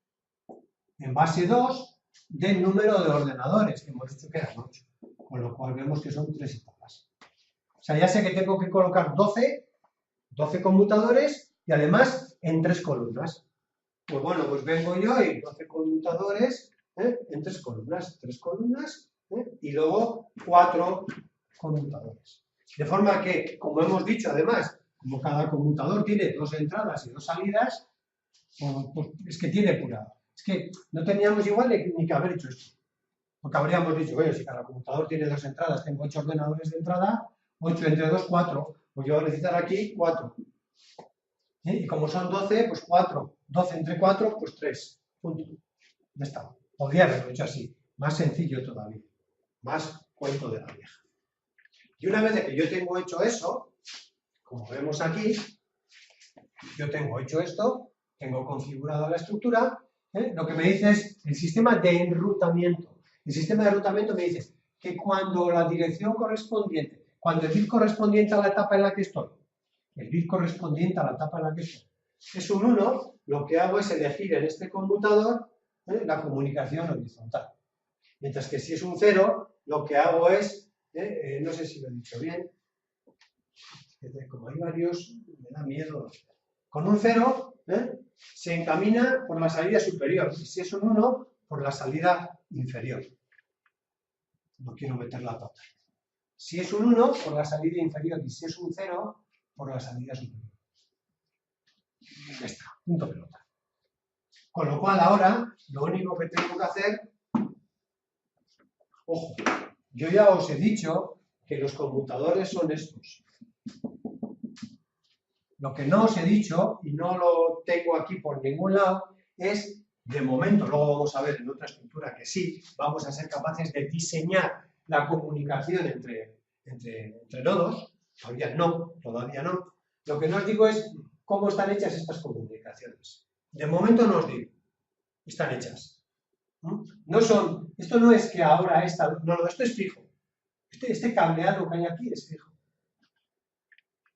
en base 2 del número de ordenadores, que hemos dicho que eran 8. Con lo cual vemos que son 3 etapas. O sea, ya sé que tengo que colocar 12 conmutadores y además en 3 columnas. Pues bueno, pues vengo yo y 12 conmutadores en 3 columnas. 3 columnas y luego 4 conmutadores. De forma que, como hemos dicho además, como cada conmutador tiene 2 entradas y 2 salidas, pues es que tiene pura. Es que no teníamos igual ni que haber hecho esto. Porque habríamos dicho, bueno, si cada conmutador tiene 2 entradas, tengo 8 ordenadores de entrada, 8 entre 2, 4. Pues yo voy a necesitar aquí 4. Y como son 12, pues 4. 12 entre 4, pues 3. Punto. Ya está. Podría haberlo hecho así. Más sencillo todavía. Más cuento de la vieja. Y una vez que yo tengo hecho eso, como vemos aquí, yo tengo hecho esto, tengo configurado la estructura, lo que me dice es el sistema de enrutamiento. El sistema de enrutamiento me dice que cuando la dirección correspondiente, cuando el bit correspondiente a la etapa en la que estoy, el bit correspondiente a la etapa en la que estoy, es un 1, lo que hago es elegir en este conmutador la comunicación horizontal. Mientras que si es un 0, lo que hago es, no sé si lo he dicho bien, como hay varios, me da miedo. Con un 0 se encamina por la salida superior y si es un 1, por la salida inferior. No quiero meter la pata. Si es un 1, por la salida inferior y si es un 0, por la salida superior. Ya está, punto pelota. Con lo cual ahora, lo único que tengo que hacer, ojo, yo ya os he dicho que los conmutadores son estos. Lo que no os he dicho, y no lo tengo aquí por ningún lado, es, de momento, luego vamos a ver en otra estructura que sí, vamos a ser capaces de diseñar la comunicación entre nodos, todavía no. Lo que no os digo es cómo están hechas estas comunicaciones. De momento no os digo, están hechas. Esto no es que ahora no, esto es fijo. Este cableado que hay aquí es fijo.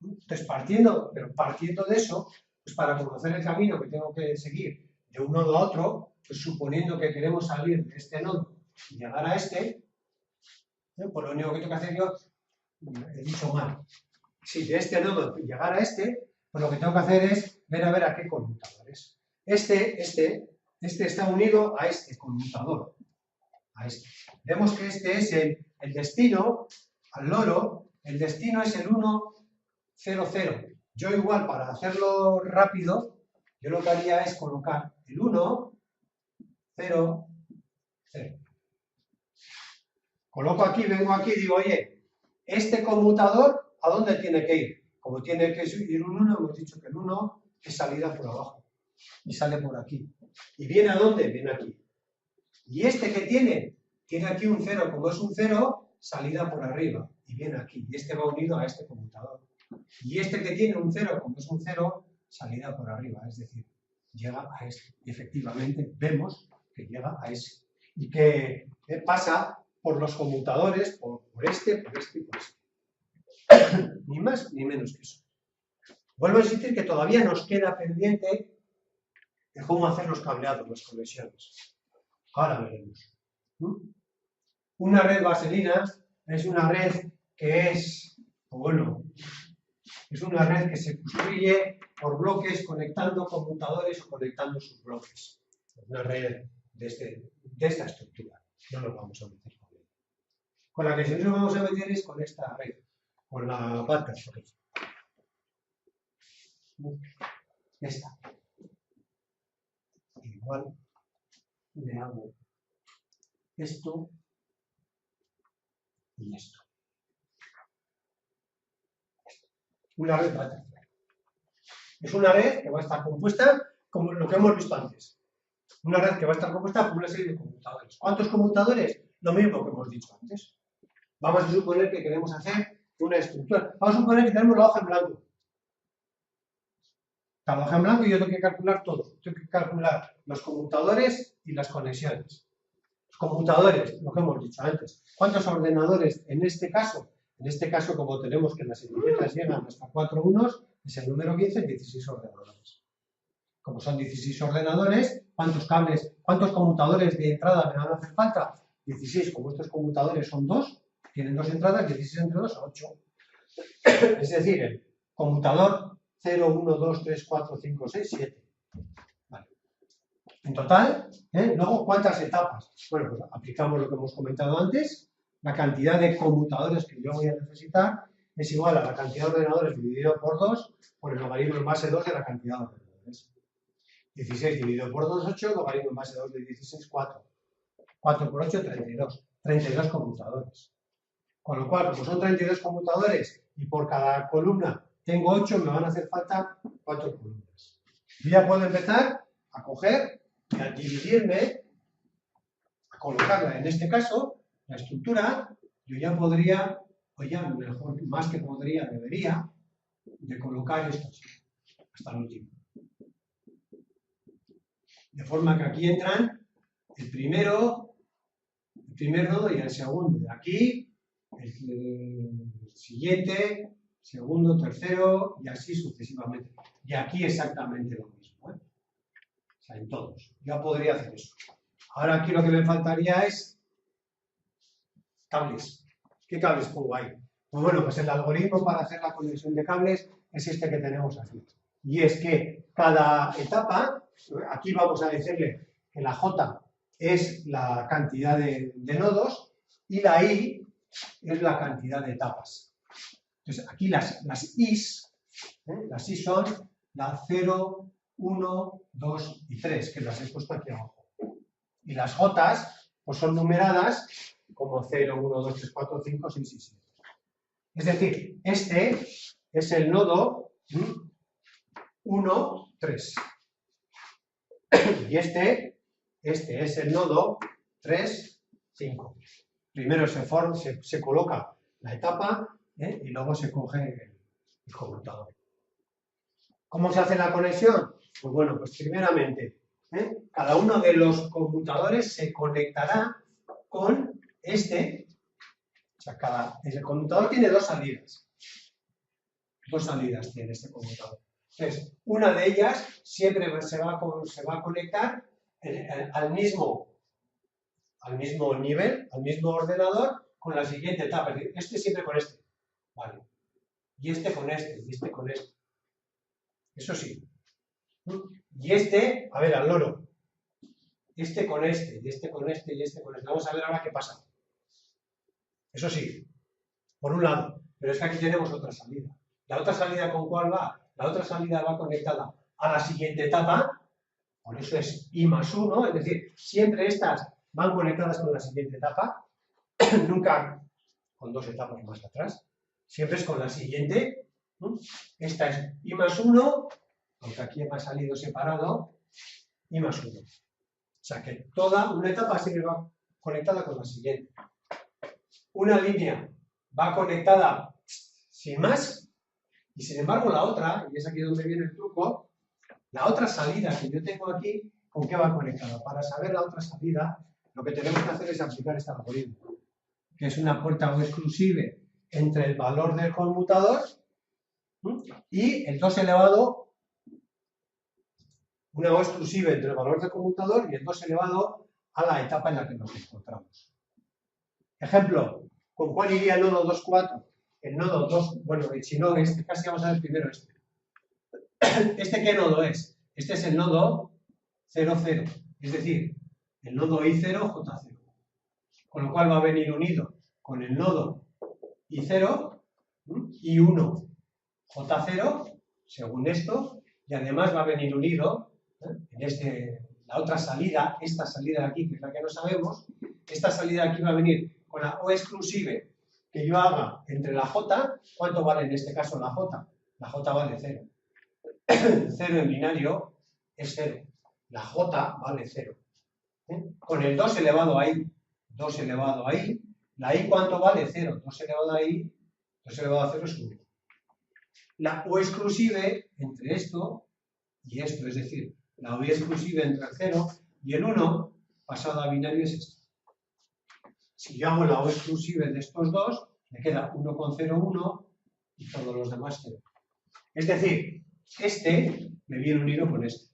Entonces, partiendo de eso, pues para conocer el camino que tengo que seguir de un nodo a otro, pues suponiendo que queremos salir de este nodo y llegar a este, pues lo único que tengo que hacer yo, he dicho mal, si de este nodo llegar a este, pues lo que tengo que hacer es ver a qué conmutadores. Este está unido a este conmutador, a este. Vemos que este es el destino, al loro, el destino es el 1, 0, 0. Yo igual, para hacerlo rápido, yo lo que haría es colocar el 1, 0, 0. Coloco aquí, vengo aquí y digo, oye, este conmutador, ¿a dónde tiene que ir? Como tiene que ir un 1, hemos dicho que el 1 es salida por abajo. Y sale por aquí. ¿Y viene a dónde? Viene aquí. Y este que tiene aquí un 0, como es un 0, salida por arriba. Y viene aquí. Y este va unido a este conmutador. Y este que tiene un 0, como es un 0, salida por arriba, es decir, llega a este. Y efectivamente vemos que llega a ese. Y que pasa por los conmutadores, por este, por este y por este. Ni más ni menos que eso. Vuelvo a insistir que todavía nos queda pendiente de cómo hacer los cableados, las conexiones. Ahora veremos. Una red vaselina es una red que es, bueno, es una red que se construye por bloques conectando conmutadores o conectando sus bloques. Una red de esta estructura. No nos vamos a meter con ella. Con la que sí nos vamos a meter es con esta red, con la Bhaskara, por ejemplo. Esta. Igual le hago esto y esto. Una red Bhaskara. Es una red que va a estar compuesta como lo que hemos visto antes. Una red que va a estar compuesta por una serie de conmutadores. ¿Cuántos conmutadores? Lo mismo que hemos dicho antes. Vamos a suponer que queremos hacer una estructura. Vamos a suponer que tenemos la hoja en blanco. La hoja en blanco y yo tengo que calcular todo. Tengo que calcular los conmutadores y las conexiones. Los conmutadores, lo que hemos dicho antes. ¿Cuántos ordenadores en este caso? En este caso, como tenemos que las etiquetas llegan hasta 4 unos, es el número 15, 16 ordenadores. Como son 16 ordenadores, ¿cuántos cables, cuántos conmutadores de entrada me van a hacer falta? 16, como estos conmutadores son 2, tienen 2 entradas, 16 entre 2 a 8. Es decir, el conmutador 0, 1, 2, 3, 4, 5, 6, 7. Vale. En total, luego, ¿cuántas etapas? Bueno, pues aplicamos lo que hemos comentado antes. La cantidad de conmutadores que yo voy a necesitar es igual a la cantidad de ordenadores dividido por 2 por el logaritmo en base 2 de la cantidad de ordenadores. 16 dividido por 2, 8, logaritmo en base 2 de 16, 4. 4 por 8, 32. 32 conmutadores. Con lo cual, como son 32 conmutadores y por cada columna tengo 8, me van a hacer falta 4 columnas. Yo ya puedo empezar a coger y a dividirme, a colocarla. En este caso, la estructura, yo ya podría, o ya mejor, más que podría, debería, de colocar esto así, hasta el último. De forma que aquí entran el primer nodo y el segundo. De aquí, el siguiente, segundo, tercero y así sucesivamente. Y aquí exactamente lo mismo. O sea, en todos. Ya podría hacer eso. Ahora aquí lo que me faltaría es cables. ¿Qué cables pongo ahí? Pues bueno, pues el algoritmo para hacer la conexión de cables es este que tenemos aquí. Y es que cada etapa, aquí vamos a decirle que la J es la cantidad de nodos y la I es la cantidad de etapas. Entonces aquí las I's, las I son la 0, 1, 2 y 3, que las he puesto aquí abajo. Y las J's pues son numeradas como 0, 1, 2, 3, 4, 5, 6 y 7. Es decir, este es el nodo 1, 3. Y este es el nodo 3, 5. Primero se coloca la etapa y luego se coge el conmutador. ¿Cómo se hace la conexión? Pues bueno, pues primeramente, cada uno de los conmutadores se conectará con este. O sea, el conmutador tiene dos salidas. Dos salidas tiene este conmutador. Entonces, una de ellas siempre se va a conectar al mismo nivel, al mismo ordenador, con la siguiente etapa. Es decir, este siempre con este. Vale. Y este con este, y este con este. Eso sí. Y este, a ver, al loro. Este con este, y este con este, y este con este. Vamos a ver ahora qué pasa. Eso sí, por un lado. Pero es que aquí tenemos otra salida. ¿La otra salida con cuál va? La otra salida va conectada a la siguiente etapa. Por eso es I más 1. Es decir, siempre estas van conectadas con la siguiente etapa. Nunca con dos etapas más atrás. Siempre es con la siguiente. Esta es I más 1. Aunque aquí me ha salido separado. I más 1. O sea que toda una etapa siempre va conectada con la siguiente. Una línea va conectada sin más, y sin embargo la otra, y es aquí donde viene el truco, la otra salida que yo tengo aquí, ¿con qué va conectada? Para saber la otra salida, lo que tenemos que hacer es aplicar este algoritmo, que es una puerta O exclusive entre el valor del conmutador y el 2 elevado, una O exclusive entre el valor del conmutador y el 2 elevado a la etapa en la que nos encontramos. Ejemplo, ¿con cuál iría el nodo 2, 4? El nodo 2, bueno, si no, casi vamos a ver primero este. ¿Este qué nodo es? Este es el nodo 0, 0. Es decir, el nodo I0, J0. Con lo cual va a venir unido con el nodo I0, I1, J0, según esto, y además va a venir unido en la otra salida, esta salida de aquí, que es la que no sabemos, esta salida de aquí va a venir con la O exclusive que yo haga entre la J. ¿Cuánto vale en este caso la J? La J vale 0. 0 en binario es 0. La J vale 0. Con el 2 elevado a I, 2 elevado a I, la I ¿cuánto vale? 0. 2 elevado a I, 2 elevado a 0 es 1. La O exclusive entre esto y esto, es decir, la O exclusive entre el 0 y el 1 pasado a binario es esto. Si yo hago la O exclusive de estos dos, me queda 1,01 y todos los demás 0. Es decir, este me viene unido con este.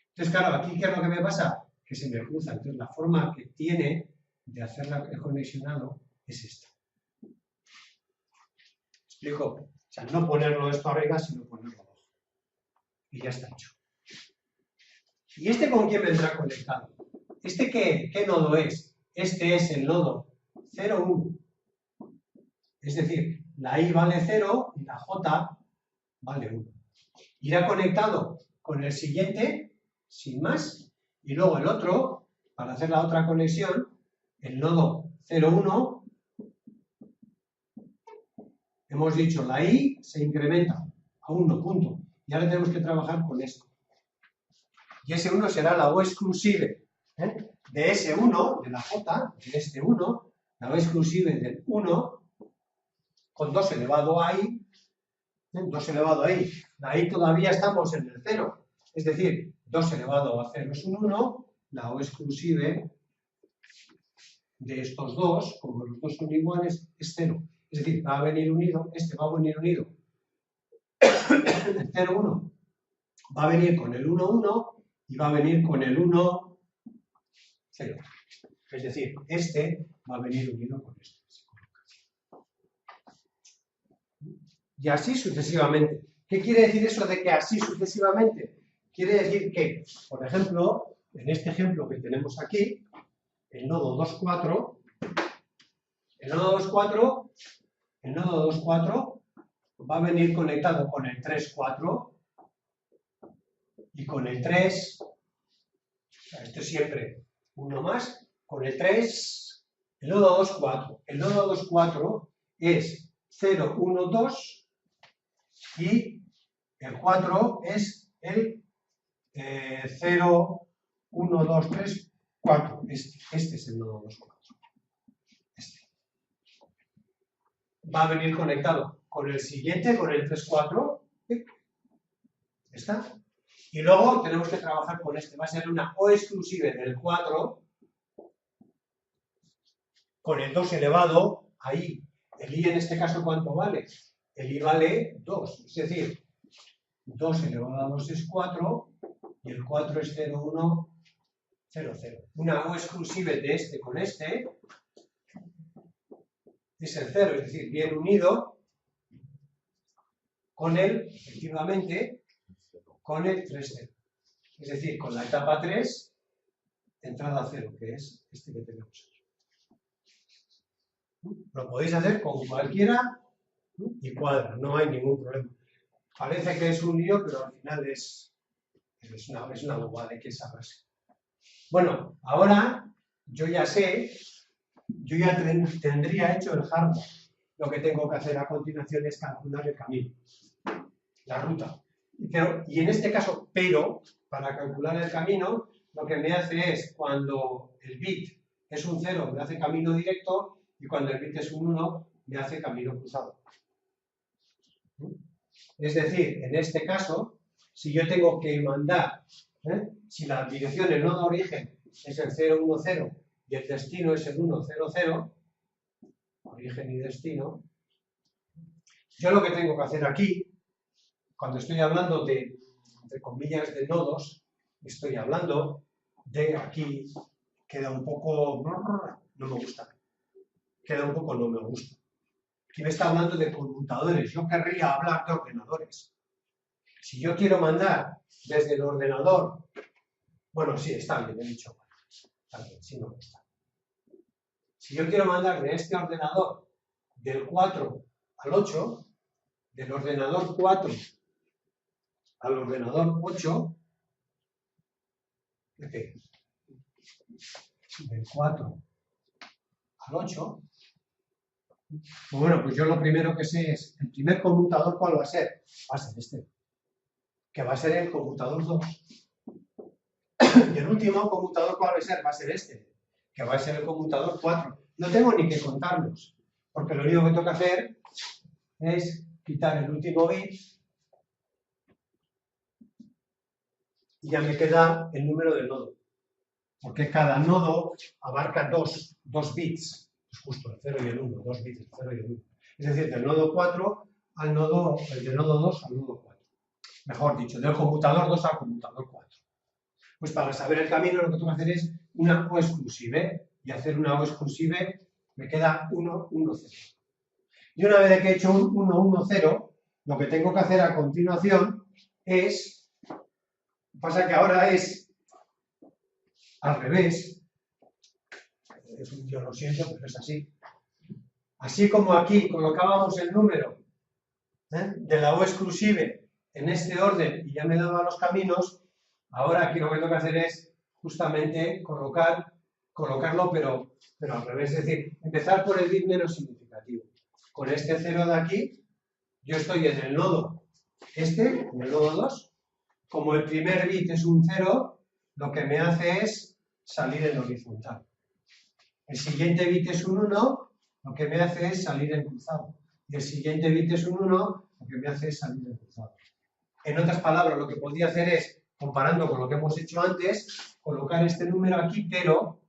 Entonces, claro, aquí ¿qué es lo que me pasa? Que se me cruza. Entonces, la forma que tiene de hacer el conexionado es esta. ¿Explico? O sea, no ponerlo esto arriba, sino ponerlo abajo. Y ya está hecho. ¿Y este con quién vendrá conectado? ¿Este qué nodo es? Este es el nodo 0, 1. Es decir, la I vale 0 y la J vale 1. Irá conectado con el siguiente, sin más, y luego el otro, para hacer la otra conexión, el nodo 0, 1, hemos dicho, la I se incrementa a 1, punto. Y ahora tenemos que trabajar con esto. Y ese 1 será la O exclusive de ese 1, de la J, de este 1, la O exclusive del 1, con 2 elevado a I, 2 elevado a I. Ahí todavía estamos en el 0. Es decir, 2 elevado a 0 es un 1, la O exclusive de estos dos, como los dos son iguales, es 0. Es decir, va a venir unido, este va a venir unido. El 0, 1 va a venir con el 1, 1 y va a venir con el 1, 0. Es decir, este va a venir unido con este. Y así sucesivamente. ¿Qué quiere decir eso de que así sucesivamente? Quiere decir que, por ejemplo, en este ejemplo que tenemos aquí, el nodo 2, 4, el nodo 2, 4 va a venir conectado con el 3, 4 y con el 3, esto es siempre uno más, con el 3, el nodo 2, 4. El nodo 2, 4 es 0, 1, 2 y el 4 es el 0, 1, 2, 3, 4. Este es el nodo 2, 4. Este. Va a venir conectado con el siguiente, con el 3, 4. ¿Está? Y luego tenemos que trabajar con este. Va a ser una O exclusive del 4 con el 2 elevado a I. El I en este caso, ¿cuánto vale? El I vale 2. Es decir, 2 elevado a 2 es 4 y el 4 es 0, 1, 0, 0. Una O exclusive de este con este es el 0, es decir, bien unido con el, efectivamente, con el 3, 0. Es decir, con la etapa 3, entrada 0, que es este que tenemos aquí. Lo podéis hacer con cualquiera y cuadra, no hay ningún problema. Parece que es un lío, pero al final es una bobada, hay que saberse. Bueno, ahora yo ya sé, yo ya tendría hecho el hardware. Lo que tengo que hacer a continuación es calcular el camino, la ruta. Y en este caso, para calcular el camino, lo que me hace es, cuando el bit es un 0, me hace camino directo, y cuando el bit es un 1, me hace camino cruzado. Es decir, en este caso, si yo tengo que mandar, si la dirección, el nodo origen es el 0, 1, 0 y el destino es el 1, 0, 0, origen y destino, yo lo que tengo que hacer aquí, cuando estoy hablando de, entre comillas, de nodos, estoy hablando de aquí, queda un poco, no me gusta, queda un poco no me gusta. Aquí me está hablando de conmutadores, yo querría hablar de ordenadores. Si yo quiero mandar desde el ordenador Bueno, sí, está bien, he dicho. Está bien, sí me gusta. Si yo quiero mandar de este ordenador del 4 al 8, del ordenador 4 al ordenador 8, del 4 al 8, pues bueno, pues yo lo primero que sé es, el primer conmutador, ¿cuál va a ser? Va a ser este, que va a ser el conmutador 2. Y el último conmutador, ¿cuál va a ser? Va a ser este, que va a ser el conmutador 4. No tengo ni que contarlos, porque lo único que tengo que hacer es quitar el último bit y ya me queda el número del nodo. Porque cada nodo abarca dos bits, es justo el 0 y el 1, 2 bits, el 0 y el 1. Es decir, del nodo 4 al nodo, del nodo 2 al nodo 4. Mejor dicho, del conmutador 2 al conmutador 4. Pues para saber el camino lo que tengo que hacer es una O exclusive, y hacer una O exclusive me queda 1, 1, 0. Y una vez que he hecho un 1, 1, 0, lo que tengo que hacer a continuación es, pasa que ahora es al revés, yo lo siento, pero es así. Así como aquí colocábamos el número de la O exclusive en este orden y ya me daba los caminos, ahora aquí lo que tengo que hacer es justamente colocarlo, pero al revés, es decir, empezar por el bit menos significativo. Con este 0 de aquí, yo estoy en el nodo en el nodo 2. Como el primer bit es un 0, lo que me hace es salir en horizontal. El siguiente bit es un 1, lo que me hace es salir en cruzado. Y el siguiente bit es un 1, lo que me hace es salir en cruzado. En otras palabras, lo que podría hacer es, comparando con lo que hemos hecho antes, colocar este número aquí, pero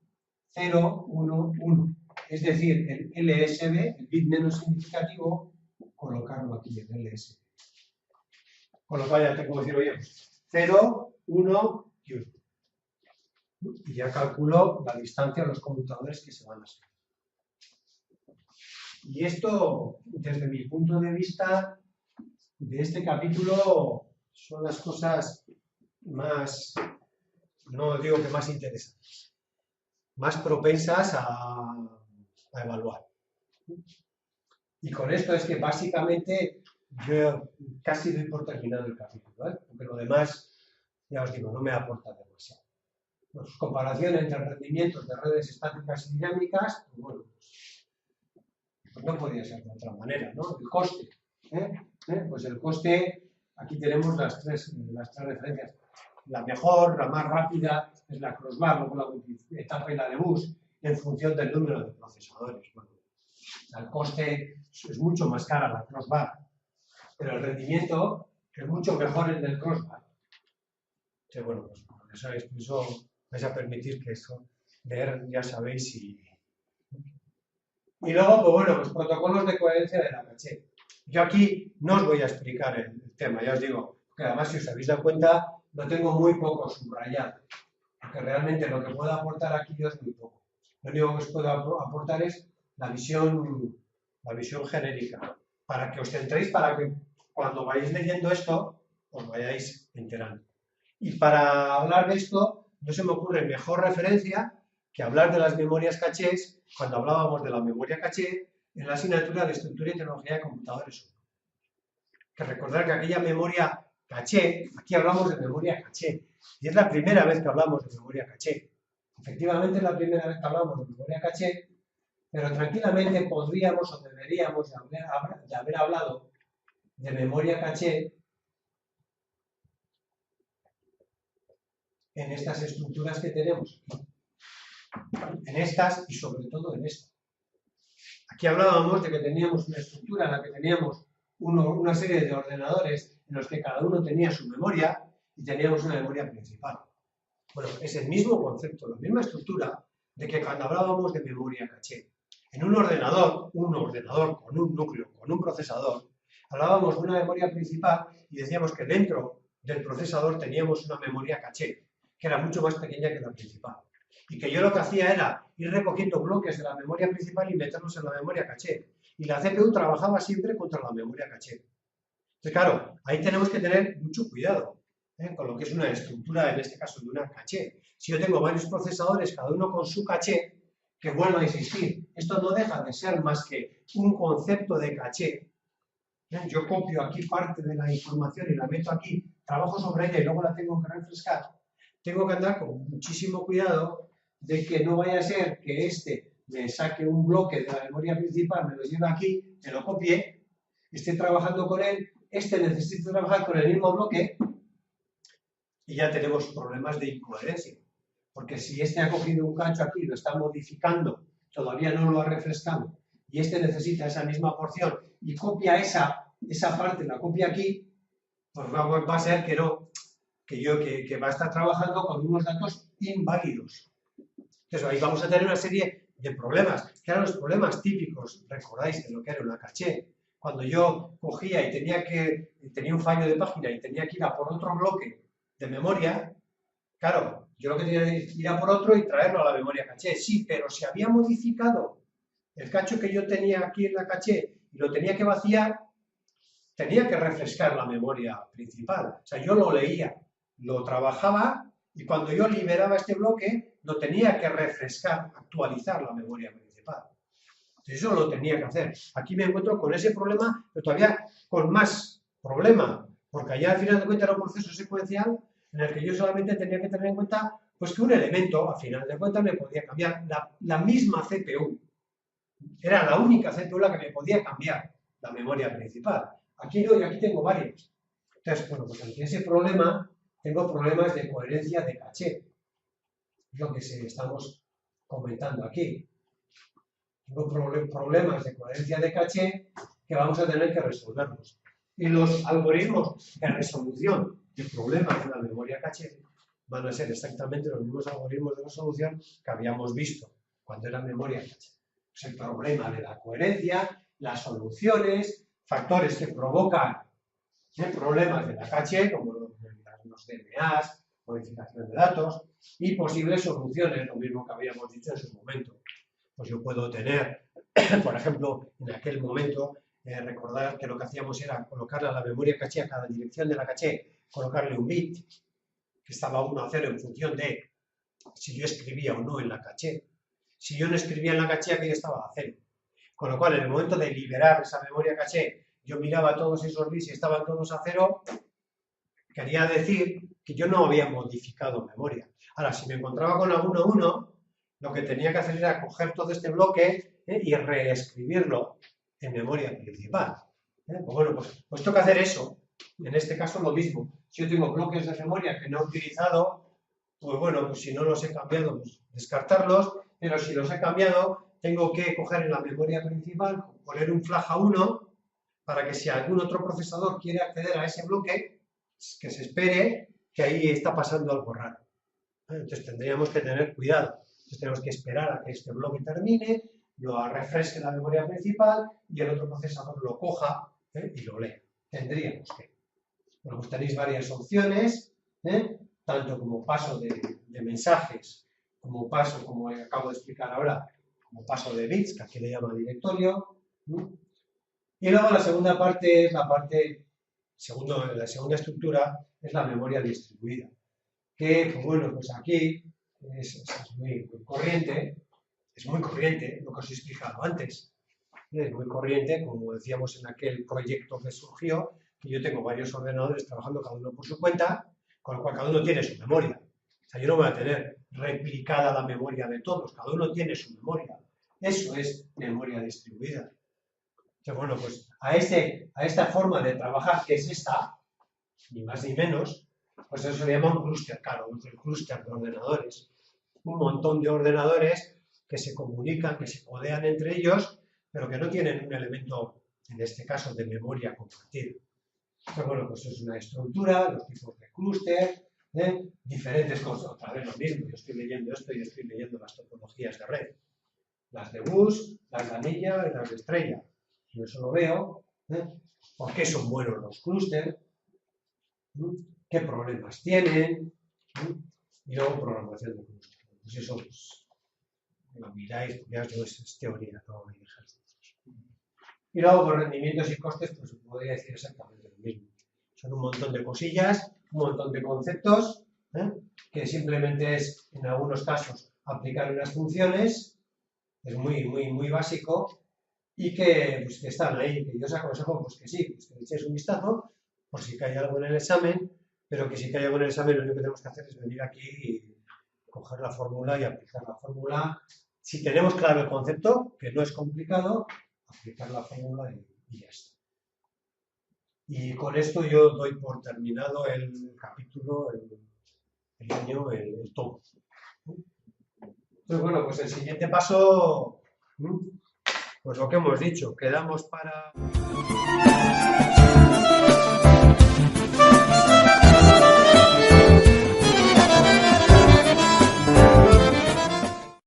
0, 1, 1. Es decir, el LSB, el bit menos significativo, colocarlo aquí, en LSB. Con lo cual ya tengo que decir, oye, 0, 1 y 1. Y ya calculo la distancia a los conmutadores que se van a hacer. Y esto, desde mi punto de vista, de este capítulo, son las cosas más, no digo que más interesantes, más propensas a evaluar. Y con esto es que básicamente yo casi doy por terminado el capítulo, porque lo demás, ya os digo, no me aporta demasiado. Pues, comparación entre rendimientos de redes estáticas y dinámicas, pues bueno, pues no podría ser de otra manera, ¿no? El coste, pues el coste, aquí tenemos las tres referencias. La mejor, la más rápida, es la crossbar, luego la etapa y la de bus, en función del número de procesadores. Bueno, el coste es mucho más cara la crossbar, pero el rendimiento es mucho mejor el del crossbar. Entonces, bueno, pues por eso vais a permitir que eso, ver, ya sabéis, y luego, pues bueno, pues protocolos de coherencia de la caché. Yo aquí no os voy a explicar el tema, ya os digo, porque además si os habéis dado cuenta, lo tengo muy poco subrayado, porque realmente lo que puedo aportar aquí yo es muy poco. Lo único que os puedo aportar es la visión genérica, para que os centréis, para que cuando vayáis leyendo esto, os vayáis enterando. Y para hablar de esto, no se me ocurre mejor referencia que hablar de las memorias cachés cuando hablábamos de la memoria caché en la asignatura de Estructura y Tecnología de Computadores 1. Que recordar que aquella memoria caché, aquí hablamos de memoria caché, y es la primera vez que hablamos de memoria caché. Efectivamente es la primera vez que hablamos de memoria caché, pero tranquilamente podríamos o deberíamos de haber hablado de memoria caché en estas estructuras que tenemos, en estas y sobre todo en esta. Aquí hablábamos de que teníamos una estructura en la que teníamos una serie de ordenadores en los que cada uno tenía su memoria y teníamos una memoria principal. Bueno, es el mismo concepto, la misma estructura de que cuando hablábamos de memoria caché. En un ordenador con un núcleo, con un procesador, hablábamos de una memoria principal y decíamos que dentro del procesador teníamos una memoria caché, que era mucho más pequeña que la principal. Y que yo lo que hacía era ir recogiendo bloques de la memoria principal y meterlos en la memoria caché. Y la CPU trabajaba siempre contra la memoria caché. Entonces, claro, ahí tenemos que tener mucho cuidado. con lo que es una estructura, en este caso, de una caché. Si yo tengo varios procesadores, cada uno con su caché, que vuelvo a insistir, esto no deja de ser más que un concepto de caché. Yo copio aquí parte de la información y la meto aquí, trabajo sobre ella y luego la tengo que refrescar. Tengo que andar con muchísimo cuidado de que no vaya a ser que me saque un bloque de la memoria principal, me lo lleve aquí, me lo copie, esté trabajando con él, necesite trabajar con el mismo bloque y ya tenemos problemas de incoherencia. Porque si ha cogido un cacho aquí, lo está modificando, todavía no lo ha refrescado, y necesita esa misma porción y copia esa parte, la copia aquí, pues va a ser que va a estar trabajando con unos datos inválidos. Entonces ahí vamos a tener una serie de problemas, que eran los problemas típicos, recordáis, de lo que era una caché. Cuando yo cogía y tenía un fallo de página y tenía que ir a por otro bloque de memoria, claro, yo lo que tenía que ir a por otro y traerlo a la memoria caché. Sí, pero si había modificado el cacho que yo tenía aquí en la caché y lo tenía que vaciar, tenía que refrescar la memoria principal. O sea, yo lo leía, lo trabajaba y cuando yo liberaba este bloque, lo tenía que refrescar, actualizar la memoria principal. Entonces eso lo tenía que hacer. Aquí me encuentro con ese problema, pero todavía con más problema, porque allá al final de cuentas era un proceso secuencial en el que yo solamente tenía que tener en cuenta pues que un elemento, al final de cuentas, me podía cambiar. La misma CPU. Era la única CPU la que me podía cambiar la memoria principal. Aquí no, y aquí tengo varios. Entonces, bueno, pues ante ese problema, tengo problemas de coherencia de caché. Es lo que estamos comentando aquí. Tengo problemas de coherencia de caché que vamos a tener que resolverlos. Y los algoritmos de resolución de problemas de la memoria caché van a ser exactamente los mismos algoritmos de resolución que habíamos visto cuando era memoria caché. Es el problema de la coherencia, las soluciones, factores que provocan problemas de la caché, como los DMAs, modificación de datos, y posibles soluciones, lo mismo que habíamos dicho en su momento. Pues yo puedo tener, por ejemplo, en aquel momento, recordar que lo que hacíamos era colocarle a la memoria caché, a cada dirección de la caché, colocarle un bit, que estaba 1 a 0 en función de si yo escribía o no en la caché. Si yo no escribía en la caché, aquello estaba a 0. Con lo cual, en el momento de liberar esa memoria caché, yo miraba todos esos bits y estaban todos a 0, quería decir que yo no había modificado memoria. Ahora, si me encontraba con alguno 1, lo que tenía que hacer era coger todo este bloque y reescribirlo en memoria principal. Pues bueno, pues tengo que hacer eso. En este caso lo mismo. Si yo tengo bloques de memoria que no he utilizado, pues bueno, pues si no los he cambiado, pues descartarlos, pero si los he cambiado, tengo que coger en la memoria principal, poner un flag a 1, para que si algún otro procesador quiere acceder a ese bloque, que se espere que ahí está pasando algo raro. Entonces tendríamos que tener cuidado. Entonces tenemos que esperar a que este bloque termine, lo refresque la memoria principal y el otro procesador lo coja y lo lea. Tendríamos que. Bueno, pues tenéis varias opciones, tanto como paso de mensajes, como paso, como acabo de explicar ahora, como paso de bits, que aquí le llama directorio. Y luego la segunda parte es la segunda estructura es la memoria distribuida. Que, pues bueno, pues aquí es muy corriente, lo que os he explicado antes. Es muy corriente, como decíamos en aquel proyecto que surgió, que yo tengo varios ordenadores trabajando cada uno por su cuenta, con lo cual cada uno tiene su memoria. O sea, yo no voy a tener replicada la memoria de todos, cada uno tiene su memoria. Eso es memoria distribuida. Entonces, bueno, pues a esta forma de trabajar, que es esta, ni más ni menos, pues eso se llama un clúster, claro, un clúster de ordenadores. Un montón de ordenadores que se comunican, que se codean entre ellos, pero que no tienen un elemento, en este caso, de memoria compartida. Entonces, bueno, pues es una estructura, los tipos de clúster, diferentes cosas. Otra vez lo mismo, yo estoy leyendo esto y estoy leyendo las topologías de red. Las de bus, las de anilla y las de estrella. Yo eso lo veo. ¿Por qué son buenos los clústeres? ¿Qué problemas tienen? Y luego programación de clústeres. Pues eso, pues, lo miráis, ya es teoría, no hay ejercicios. Y luego, por rendimientos y costes, pues podría decir exactamente lo mismo. Son un montón de cosillas un montón de conceptos, que simplemente es, en algunos casos, aplicar unas funciones, es muy básico, y que, pues, que están ahí, que yo os aconsejo pues, que sí, pues, que le echéis un vistazo, por si cae algo en el examen, pero que si cae algo en el examen lo único que tenemos que hacer es venir aquí y coger la fórmula y aplicar la fórmula. Si tenemos claro el concepto, que no es complicado, aplicar la fórmula y ya está. Y con esto yo doy por terminado el capítulo, el año, el tomo. Entonces, bueno, pues el siguiente paso, pues lo que hemos dicho, quedamos para...